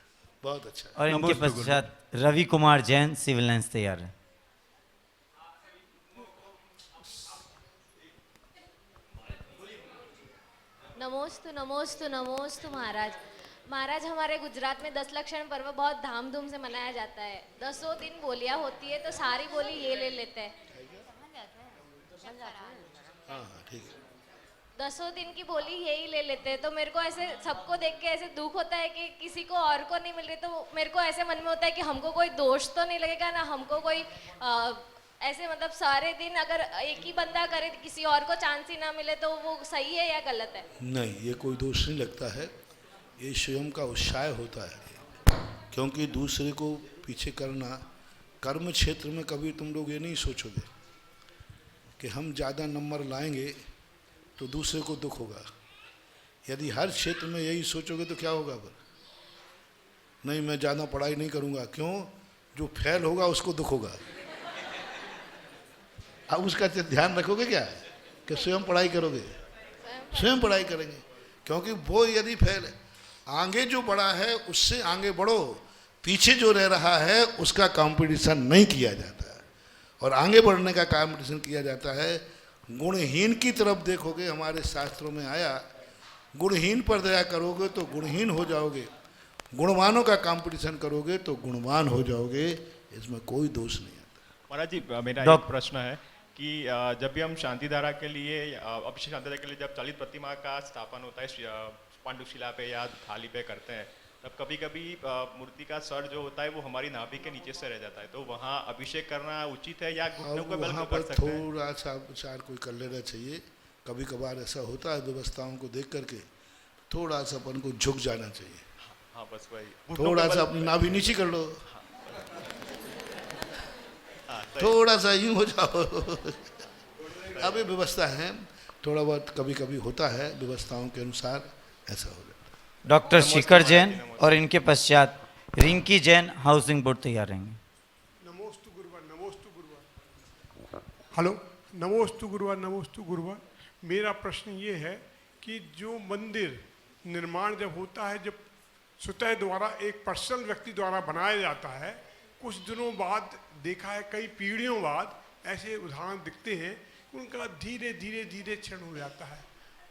बहुत अच्छा। और इनके पश्चात रवि कुमार जैन सिविल लाइंस तैयार है। नमोस्तु नमोस्तु नमोस्तु महाराज। महाराज हमारे गुजरात में 10 लक्षण पर्व बहुत धामधूम से मनाया जाता है। 10 दिन बोलियां होती है तो सारी बोली ये ले लेते हैं। हाँ ठीक है। 10 दिन की बोली यही ले लेते हैं, तो मेरे को ऐसे सबको देख के ऐसे दुख होता है कि किसी को और को नहीं मिल रही। तो मेरे को ऐसे मन में होता है कि हमको कोई दोष तो नहीं लगेगा ना, हमको कोई ऐसे मतलब सारे दिन अगर एक ही बंदा करे किसी और को चांस ही ना मिले तो वो सही है या गलत है? नहीं, ये कोई दोष नहीं लगता है, ये स्वयं का उत्साह होता है। क्योंकि दूसरे को पीछे करना, कर्म क्षेत्र में कभी तुम लोग ये नहीं सोचोगे कि हम ज़्यादा नंबर लाएंगे तो दूसरे को दुख होगा। यदि हर क्षेत्र में यही सोचोगे तो क्या होगा? पर नहीं, मैं ज़्यादा पढ़ाई नहीं करूँगा, क्यों? जो फेल होगा उसको दुख होगा। अब उसका ध्यान रखोगे क्या कि स्वयं पढ़ाई करोगे? स्वयं पढ़ाई करेंगे, क्योंकि वो यदि फेल है, आगे जो बढ़ा है उससे आगे बढ़ो, पीछे जो रह रहा है उसका कंपटीशन नहीं किया जाता है, और आगे बढ़ने का कंपटीशन किया जाता है। गुणहीन की तरफ देखोगे, हमारे शास्त्रों में आया, गुणहीन पर दया करोगे तो गुणहीन हो जाओगे, गुणवानों का कंपटीशन करोगे तो गुणवान हो जाओगे। इसमें कोई दोष नहीं आता। महाराज जी, मेरा एक प्रश्न है कि जब भी हम शांतिधारा के लिए, अभिषेक शांतिधारा के लिए जब चलित प्रतिमा का स्थापन होता है पांडुशिला पे या थाली पे करते हैं, तब कभी कभी मूर्ति का सर जो होता है वो हमारी नाभि के नीचे से रह जाता है, तो वहाँ अभिषेक करना उचित है या घुटनों को बल वहाँ कर पर सकते हैं? थोड़ा सा विचार कोई कर लेना चाहिए। कभी कभार ऐसा होता है, व्यवस्थाओं को देख करके थोड़ा सा अपन को झुक जाना चाहिए। हाँ बस वही, थोड़ा सा अपनी नाभि नीचे कर लो, थोड़ा सा यूं हो जाओ। अभी व्यवस्था है, थोड़ा बहुत कभी कभी होता है, व्यवस्थाओं के अनुसार ऐसा हो जाता है। डॉक्टर शिखर जैन और इनके पश्चात रिंकी जैन हाउसिंग बोर्ड तैयार रहेंगे। नमोस्तु गुरुवार, नमोस्तु गुरुवार। हेलो, नमोस्तु गुरुवार, नमोस्तु गुरुवार। मेरा प्रश्न ये है कि जो मंदिर निर्माण जब होता है, जब स्वतः द्वारा एक पर्सनल व्यक्ति द्वारा बनाया जाता है, कुछ दिनों बाद देखा है, कई पीढ़ियों बाद ऐसे उदाहरण दिखते हैं, उनका धीरे धीरे धीरे क्षण हो जाता है,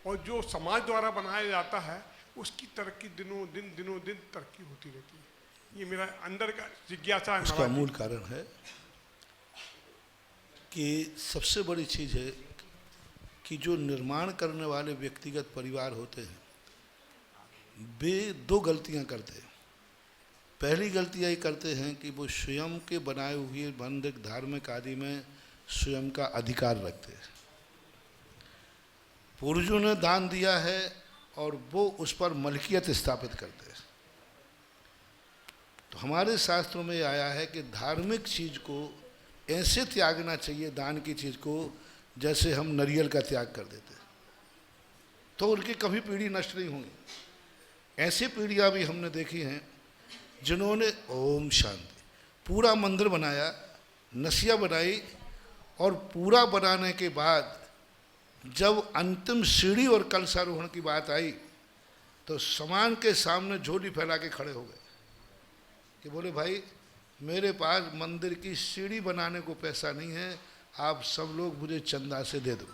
और जो समाज द्वारा बनाया जाता है उसकी तरक्की दिनों दिन तरक्की होती रहती है। ये मेरा अंदर का जिज्ञासा है। उसका मूल कारण है कि सबसे बड़ी चीज़ है कि जो निर्माण करने वाले व्यक्तिगत परिवार होते हैं वे दो गलतियां करते हैं। पहली गलती यही करते हैं कि वो स्वयं के बनाए हुए मंदिर धार्मिक आदि में स्वयं का अधिकार रखते हैं। पूर्वजों ने दान दिया है और वो उस पर मलकियत स्थापित करते हैं। तो हमारे शास्त्रों में आया है कि धार्मिक चीज को ऐसे त्यागना चाहिए, दान की चीज को, जैसे हम नारियल का त्याग कर देते, तो उनकी कभी पीढ़ी नष्ट नहीं होगी। ऐसी पीढ़ियां भी हमने देखी हैं जिन्होंने ओम शांति पूरा मंदिर बनाया, नसिया बनाई, और पूरा बनाने के बाद जब अंतिम सीढ़ी और कलशारोहण की बात आई तो सामान के सामने झोली फैला के खड़े हो गए कि बोले भाई मेरे पास मंदिर की सीढ़ी बनाने को पैसा नहीं है, आप सब लोग मुझे चंदा से दे दो।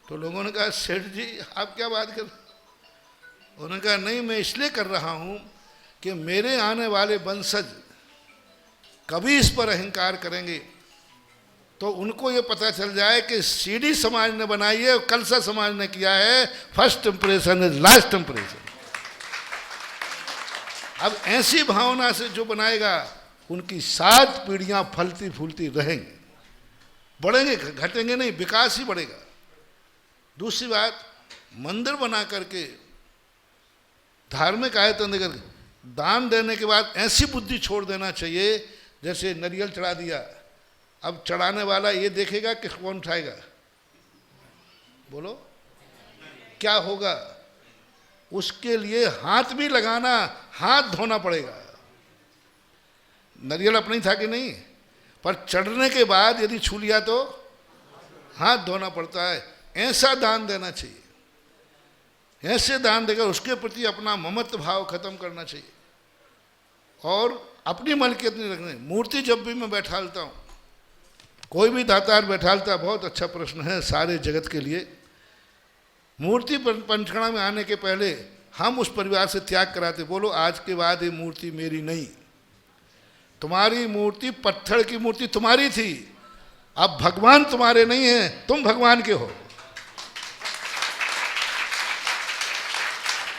तो लोगों ने कहा सेठ जी आप क्या बात कर, उन्होंने कहा नहीं, मैं इसलिए कर रहा हूँ कि मेरे आने वाले वंशज कभी इस पर अहंकार करेंगे तो उनको ये पता चल जाए कि सीढ़ी समाज ने बनाई है और कलसा समाज ने किया है। First impression is last impression. अब ऐसी भावना से जो बनाएगा उनकी 7 पीढ़ियां फलती फूलती रहेंगी, बढ़ेंगे, घटेंगे नहीं, विकास ही बढ़ेगा। दूसरी बात, मंदिर बना करके धार्मिक आयतन देकर दान देने के बाद ऐसी बुद्धि छोड़ देना चाहिए जैसे नारियल चढ़ा दिया, अब चढ़ाने वाला ये देखेगा कि कौन उठाएगा, बोलो क्या होगा, उसके लिए हाथ भी लगाना, हाथ धोना पड़ेगा। नारियल अपना ही था कि नहीं, पर चढ़ने के बाद यदि छू लिया तो हाथ धोना पड़ता है। ऐसा दान देना चाहिए, ऐसे दान देकर उसके प्रति अपना ममत्व भाव खत्म करना चाहिए और अपनी मलकियत नहीं रखनी। मूर्ति जब भी मैं बैठालता हूँ, कोई भी दातार बैठालता, बहुत अच्छा प्रश्न है सारे जगत के लिए। मूर्ति पंचकड़ा में आने के पहले हम उस परिवार से त्याग कराते, बोलो आज के बाद ये मूर्ति मेरी नहीं, तुम्हारी मूर्ति पत्थर की मूर्ति तुम्हारी थी, अब भगवान तुम्हारे नहीं है, तुम भगवान के हो।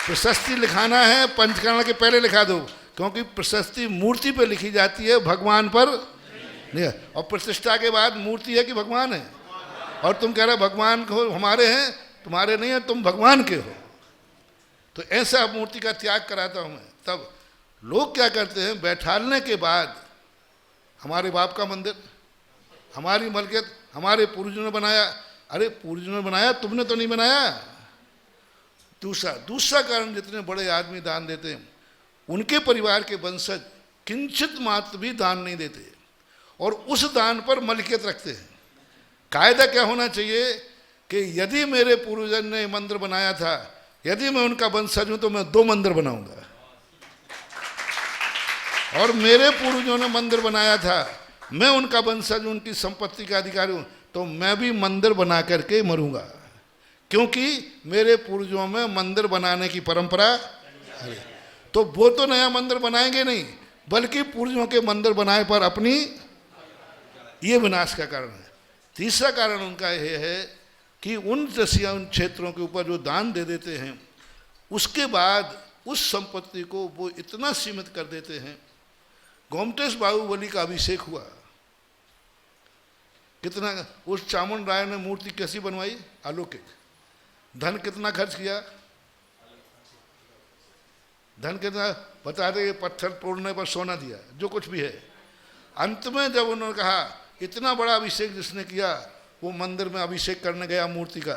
प्रशस्ति लिखाना है पंचकर्म के पहले लिखा दो, क्योंकि प्रशस्ति मूर्ति पर लिखी जाती है, भगवान पर नहीं है। और प्रतिष्ठा के बाद मूर्ति है कि भगवान है, और तुम कह रहे भगवान को हमारे हैं, तुम्हारे नहीं है, तुम भगवान के हो। तो ऐसा मूर्ति का त्याग कराता हूं मैं। तब लोग क्या करते हैं, बैठालने के बाद हमारे बाप का मंदिर, हमारी मलकियत, हमारे पूर्वजों ने बनाया। अरे पूर्वजों ने बनाया, तुमने तो नहीं बनाया। दूसरा कारण, जितने बड़े आदमी दान देते हैं उनके परिवार के वंशज किंचित मात्र भी दान नहीं देते और उस दान पर मलकियत रखते हैं। कायदा क्या होना चाहिए कि यदि मेरे पूर्वजन ने मंदिर बनाया था, यदि मैं उनका वंशज हूं तो मैं 2 मंदिर बनाऊंगा, और मेरे पूर्वजों ने मंदिर बनाया था, मैं उनका वंशज, उनकी संपत्ति का अधिकारी हूं, तो मैं भी मंदिर बना करके मरूंगा, क्योंकि मेरे पूर्वजों में मंदिर बनाने की परंपरा है। तो वो तो नया मंदिर बनाएंगे नहीं, बल्कि पूर्वजों के मंदिर बनाए पर अपनी, ये विनाश का कारण है। तीसरा कारण उनका यह है कि उन क्षेत्रों के ऊपर जो दान दे देते हैं, उसके बाद उस संपत्ति को वो इतना सीमित कर देते हैं। गोमटेश बाहुबली का अभिषेक हुआ, कितना, उस चामुंड राय ने मूर्ति कैसी बनवाई, अलौकिक। धन कितना खर्च किया, धन कितना बता दे, पत्थर तोड़ने पर सोना दिया, जो कुछ भी है। अंत में जब उन्होंने कहा इतना बड़ा अभिषेक जिसने किया, वो मंदिर में अभिषेक करने गया मूर्ति का,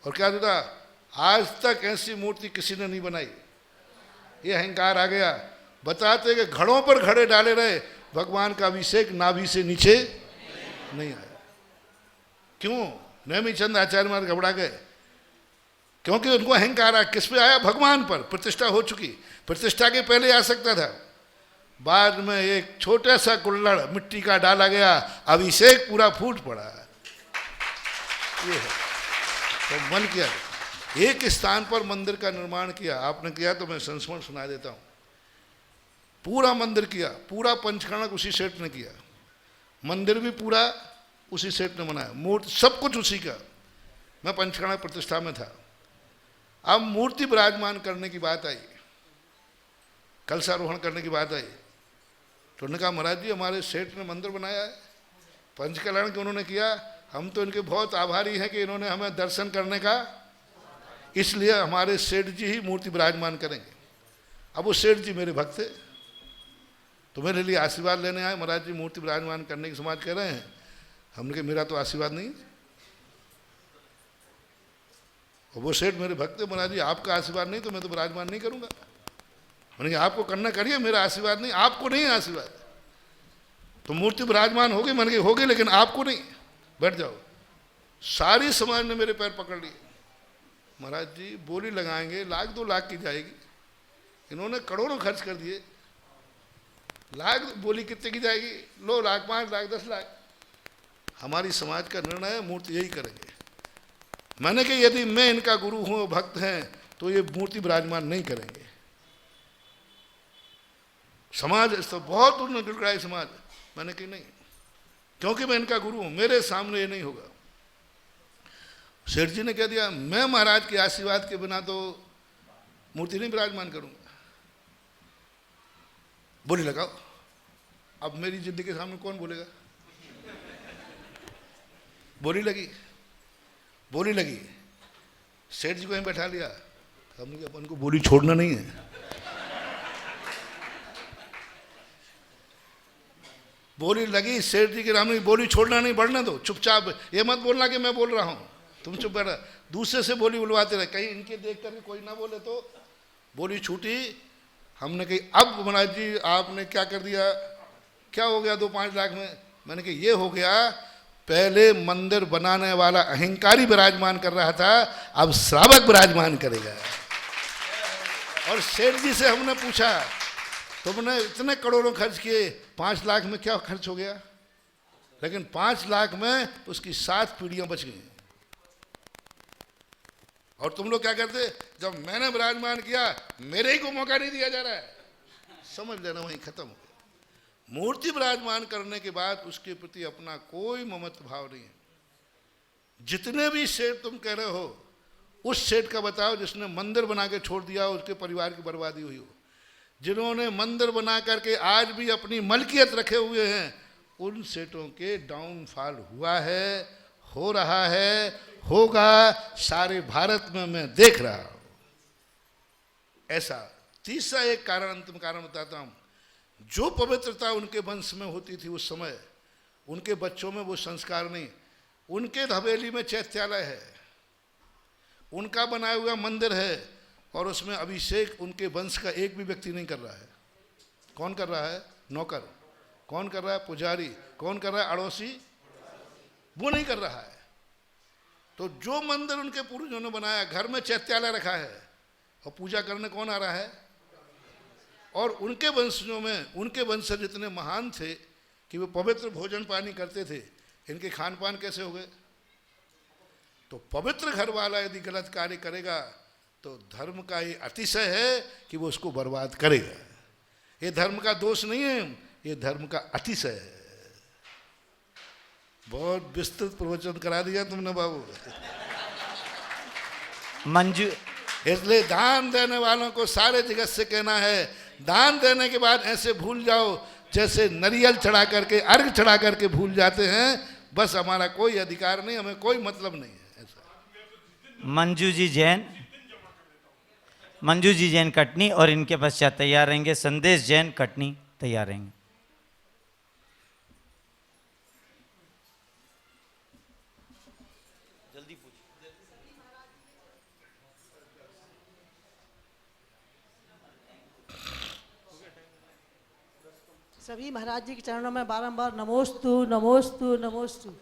और क्या देता, आज तक ऐसी मूर्ति किसी ने नहीं बनाई। ये अहंकार आ गया। बताते कि घड़ों पर घड़े डाले रहे, भगवान का अभिषेक नाभि से नीचे नहीं आया। क्यों? नेमिचंद आचार्य महाराज घबरा गए, क्योंकि उनको अहंकार आया। किस पे आया? भगवान पर। प्रतिष्ठा हो चुकी, प्रतिष्ठा के पहले आ सकता था, बाद में एक छोटा सा कुल्लड़ मिट्टी का डाला गया, अभिषेक पूरा फूट पड़ा। ये है। तो मन किया, एक स्थान पर मंदिर का निर्माण किया, आपने किया तो मैं संस्मरण सुना देता हूँ। पूरा मंदिर किया, पूरा पंचकर्णक उसी सेठ ने किया, मंदिर भी पूरा उसी सेठ ने बनाया, मूर्ति सब कुछ उसी का। मैं पंचकर्णक प्रतिष्ठा में था। अब मूर्ति विराजमान करने की बात आई, कलशारोहण करने की बात आई तो उन्होंने कहा महाराज जी हमारे सेठ ने मंदिर बनाया है, पंचकल्याण के उन्होंने किया, हम तो इनके बहुत आभारी हैं कि इन्होंने हमें दर्शन करने का, इसलिए हमारे सेठ जी ही मूर्ति विराजमान करेंगे। अब वो सेठ जी मेरे भक्त थे तो मेरे लिए आशीर्वाद लेने आए, महाराज जी मूर्ति विराजमान करने की समाज कह रहे हैं। हमने कहा मेरा तो आशीर्वाद नहीं, और वो सेठ मेरे भक्त थे, महाराज जी आपका आशीर्वाद नहीं तो मैं तो विराजमान नहीं करूंगा। मैंने कहा आपको करना करिए, मेरा आशीर्वाद नहीं, आपको नहीं आशीर्वाद, तो मूर्ति विराजमान होगी, मैंने कहा होगी लेकिन आपको नहीं, बैठ जाओ। सारी समाज ने मेरे पैर पकड़ लिए, महाराज जी बोली लगाएंगे 1-2 लाख की जाएगी, इन्होंने करोड़ों खर्च कर दिए, लाख बोली कितने की जाएगी, लो लाख, 5 लाख, 10 लाख। हमारी समाज का निर्णय है मूर्ति यही करेंगे। मैंने कहा यदि मैं इनका गुरु हूँ, भक्त हैं, तो ये मूर्ति विराजमान नहीं करेंगे। समाज इस तो बहुत उन्होंने गिड़गिड़ाई समाज, मैंने कही नहीं, क्योंकि मैं इनका गुरु हूँ, मेरे सामने ये नहीं होगा। सेठ जी ने कह दिया मैं महाराज के आशीर्वाद के बिना तो मूर्ति नहीं विराजमान करूंगा। बोली लगाओ, अब मेरी जिद्द के सामने कौन बोलेगा। बोली लगी, सेठ जी को यहीं बैठा लिया, हमने कहा अपन को बोली छोड़ना नहीं है। बोली लगी, सेठ जी के सामने बोली छोड़ना नहीं, बढ़ने दो, चुपचाप, ये मत बोलना कि मैं बोल रहा हूं, तुम चुप बैठा। दूसरे से बोली बुलवाते रहे, कहीं इनके देख करके कोई ना बोले तो बोली छूटी। हमने कही अब महाराज जी आपने क्या कर दिया, क्या हो गया 2-5 लाख में। मैंने कहा ये हो गया, पहले मंदिर बनाने वाला अहंकारी विराजमान कर रहा था, अब श्रावक विराजमान करेगा। और सेठ जी से हमने पूछा तुमने इतने करोड़ों खर्च किए, 5 लाख में क्या खर्च हो गया, लेकिन 5 लाख में उसकी 7 पीढ़ियां बच गई। और तुम लोग क्या करते, जब मैंने विराजमान किया मेरे ही को मौका नहीं दिया जा रहा है, समझ लेना वहीं खत्म हो गया। मूर्ति विराजमान करने के बाद उसके प्रति अपना कोई ममत्व भाव नहीं है। जितने भी सेठ तुम कह रहे हो, उस सेठ का बताओ जिसने मंदिर बना के छोड़ दिया, उसके परिवार की बर्बादी हुई हो। जिन्होंने मंदिर बना करके आज भी अपनी मलकियत रखे हुए हैं, उन सेठों के डाउनफॉल हुआ है, हो रहा है, होगा, सारे भारत में मैं देख रहा हूं। ऐसा तीसरा एक कारण, अंतिम कारण बताता हूं, जो पवित्रता उनके वंश में होती थी उस समय, उनके बच्चों में वो संस्कार नहीं। उनके हवेली में चैत्यालय है, उनका बनाया हुआ मंदिर है, और उसमें अभिषेक उनके वंश का एक भी व्यक्ति नहीं कर रहा है। कौन कर रहा है, नौकर। कौन कर रहा है, पुजारी। कौन कर रहा है, अड़ोसी। वो नहीं कर रहा है। तो जो मंदिर उनके पूर्वजों ने बनाया, घर में चैत्यालय रखा है, और पूजा करने कौन आ रहा है। और उनके वंशजों में, उनके वंशज इतने महान थे कि वो पवित्र भोजन पानी करते थे, इनके खान पान कैसे हो गए। तो पवित्र घर वाला यदि गलत कार्य करेगा तो धर्म का ये अतिशय है कि वो उसको बर्बाद करेगा। ये धर्म का दोष नहीं है, ये धर्म का अतिशय है। बहुत विस्तृत प्रवचन करा दिया तुमने बाबू। मंजू, इसलिए दान देने वालों को सारे जगत से कहना है, दान देने के बाद ऐसे भूल जाओ जैसे नारियल चढ़ा करके, अर्घ चढ़ा करके भूल जाते हैं, बस हमारा कोई अधिकार नहीं, हमें कोई मतलब नहीं है। ऐसा मंजू जी जैन कटनी, और इनके पश्चात तैयार रहेंगे संदेश जैन कटनी, तैयार रहेंगे। जल्दी पूछ। सभी महाराज जी के चरणों में बारंबार नमोस्तु नमोस्तु नमोस्तु।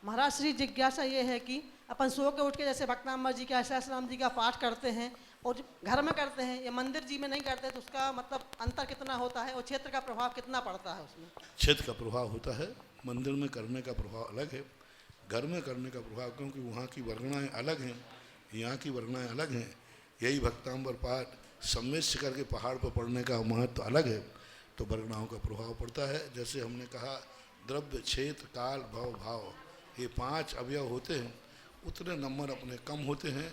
महाराज श्री जिज्ञासा ये है कि अपन सो के उठ के जैसे भक्तनाम जी का, सहस्रनाम जी का पाठ करते हैं और घर में करते हैं, ये मंदिर जी में नहीं करते, तो उसका मतलब अंतर कितना होता है और क्षेत्र का प्रभाव कितना पड़ता है उसमें। क्षेत्र का प्रभाव होता है, मंदिर में करने का प्रभाव अलग है, घर में करने का प्रभाव, क्योंकि वहाँ की वर्णनाएँ अलग हैं, यहाँ की वर्णनाएँ अलग हैं। यही भक्तांबर पाठ सम्मिश्र करके पहाड़ पर पढ़ने का महत्व अलग है, तो वर्णनाओं का प्रभाव पड़ता है। जैसे हमने कहा द्रव्य, क्षेत्र, काल, भव, भाव, ये 5 अवयव होते हैं, उतने नंबर अपने कम होते हैं।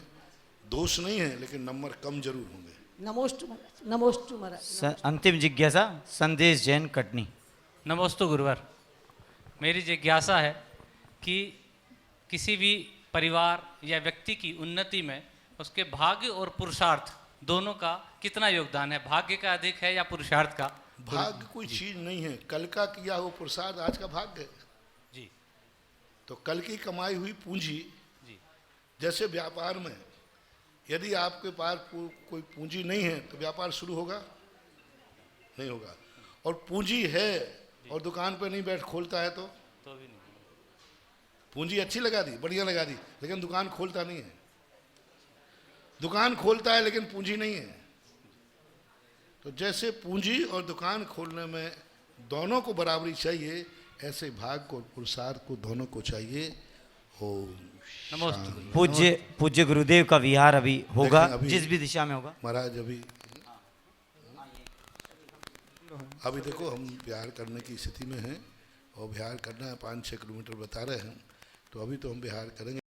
दोष नहीं है, लेकिन नंबर कम जरूर होंगे। नमोस्तु महाराज, नमोस्तु महाराज। अंतिम जिज्ञासा संदेश जैन कटनी। नमोस्तु गुरुवर। मेरी जिज्ञासा है कि किसी भी परिवार या व्यक्ति की उन्नति में उसके भाग्य और पुरुषार्थ दोनों का कितना योगदान है? भाग्य का अधिक है या पुरुषार्थ का? भाग्य कोई चीज नहीं है, कल का किया हुआ पुरुषार्थ आज का भाग्य है जी। तो कल की कमाई हुई पूंजी जी। जैसे व्यापार में यदि आपके पास कोई पूंजी नहीं है तो व्यापार शुरू होगा नहीं होगा, और पूंजी है और दुकान पे नहीं बैठ खोलता है तो भी नहीं। पूंजी अच्छी लगा दी, बढ़िया लगा दी, लेकिन दुकान खोलता नहीं है। दुकान खोलता है लेकिन पूंजी नहीं है। तो जैसे पूंजी और दुकान खोलने में दोनों को बराबरी चाहिए, ऐसे भाग को पुरुषार्थ को दोनों को चाहिए। ओम नमस्ते। पूज्य गुरुदेव का विहार अभी होगा, देखें, अभी जिस भी दिशा में होगा। महाराज अभी देखो हम बिहार करने की स्थिति में हैं और बिहार करना है, 5-6 किलोमीटर बता रहे हैं, तो अभी तो हम बिहार करेंगे।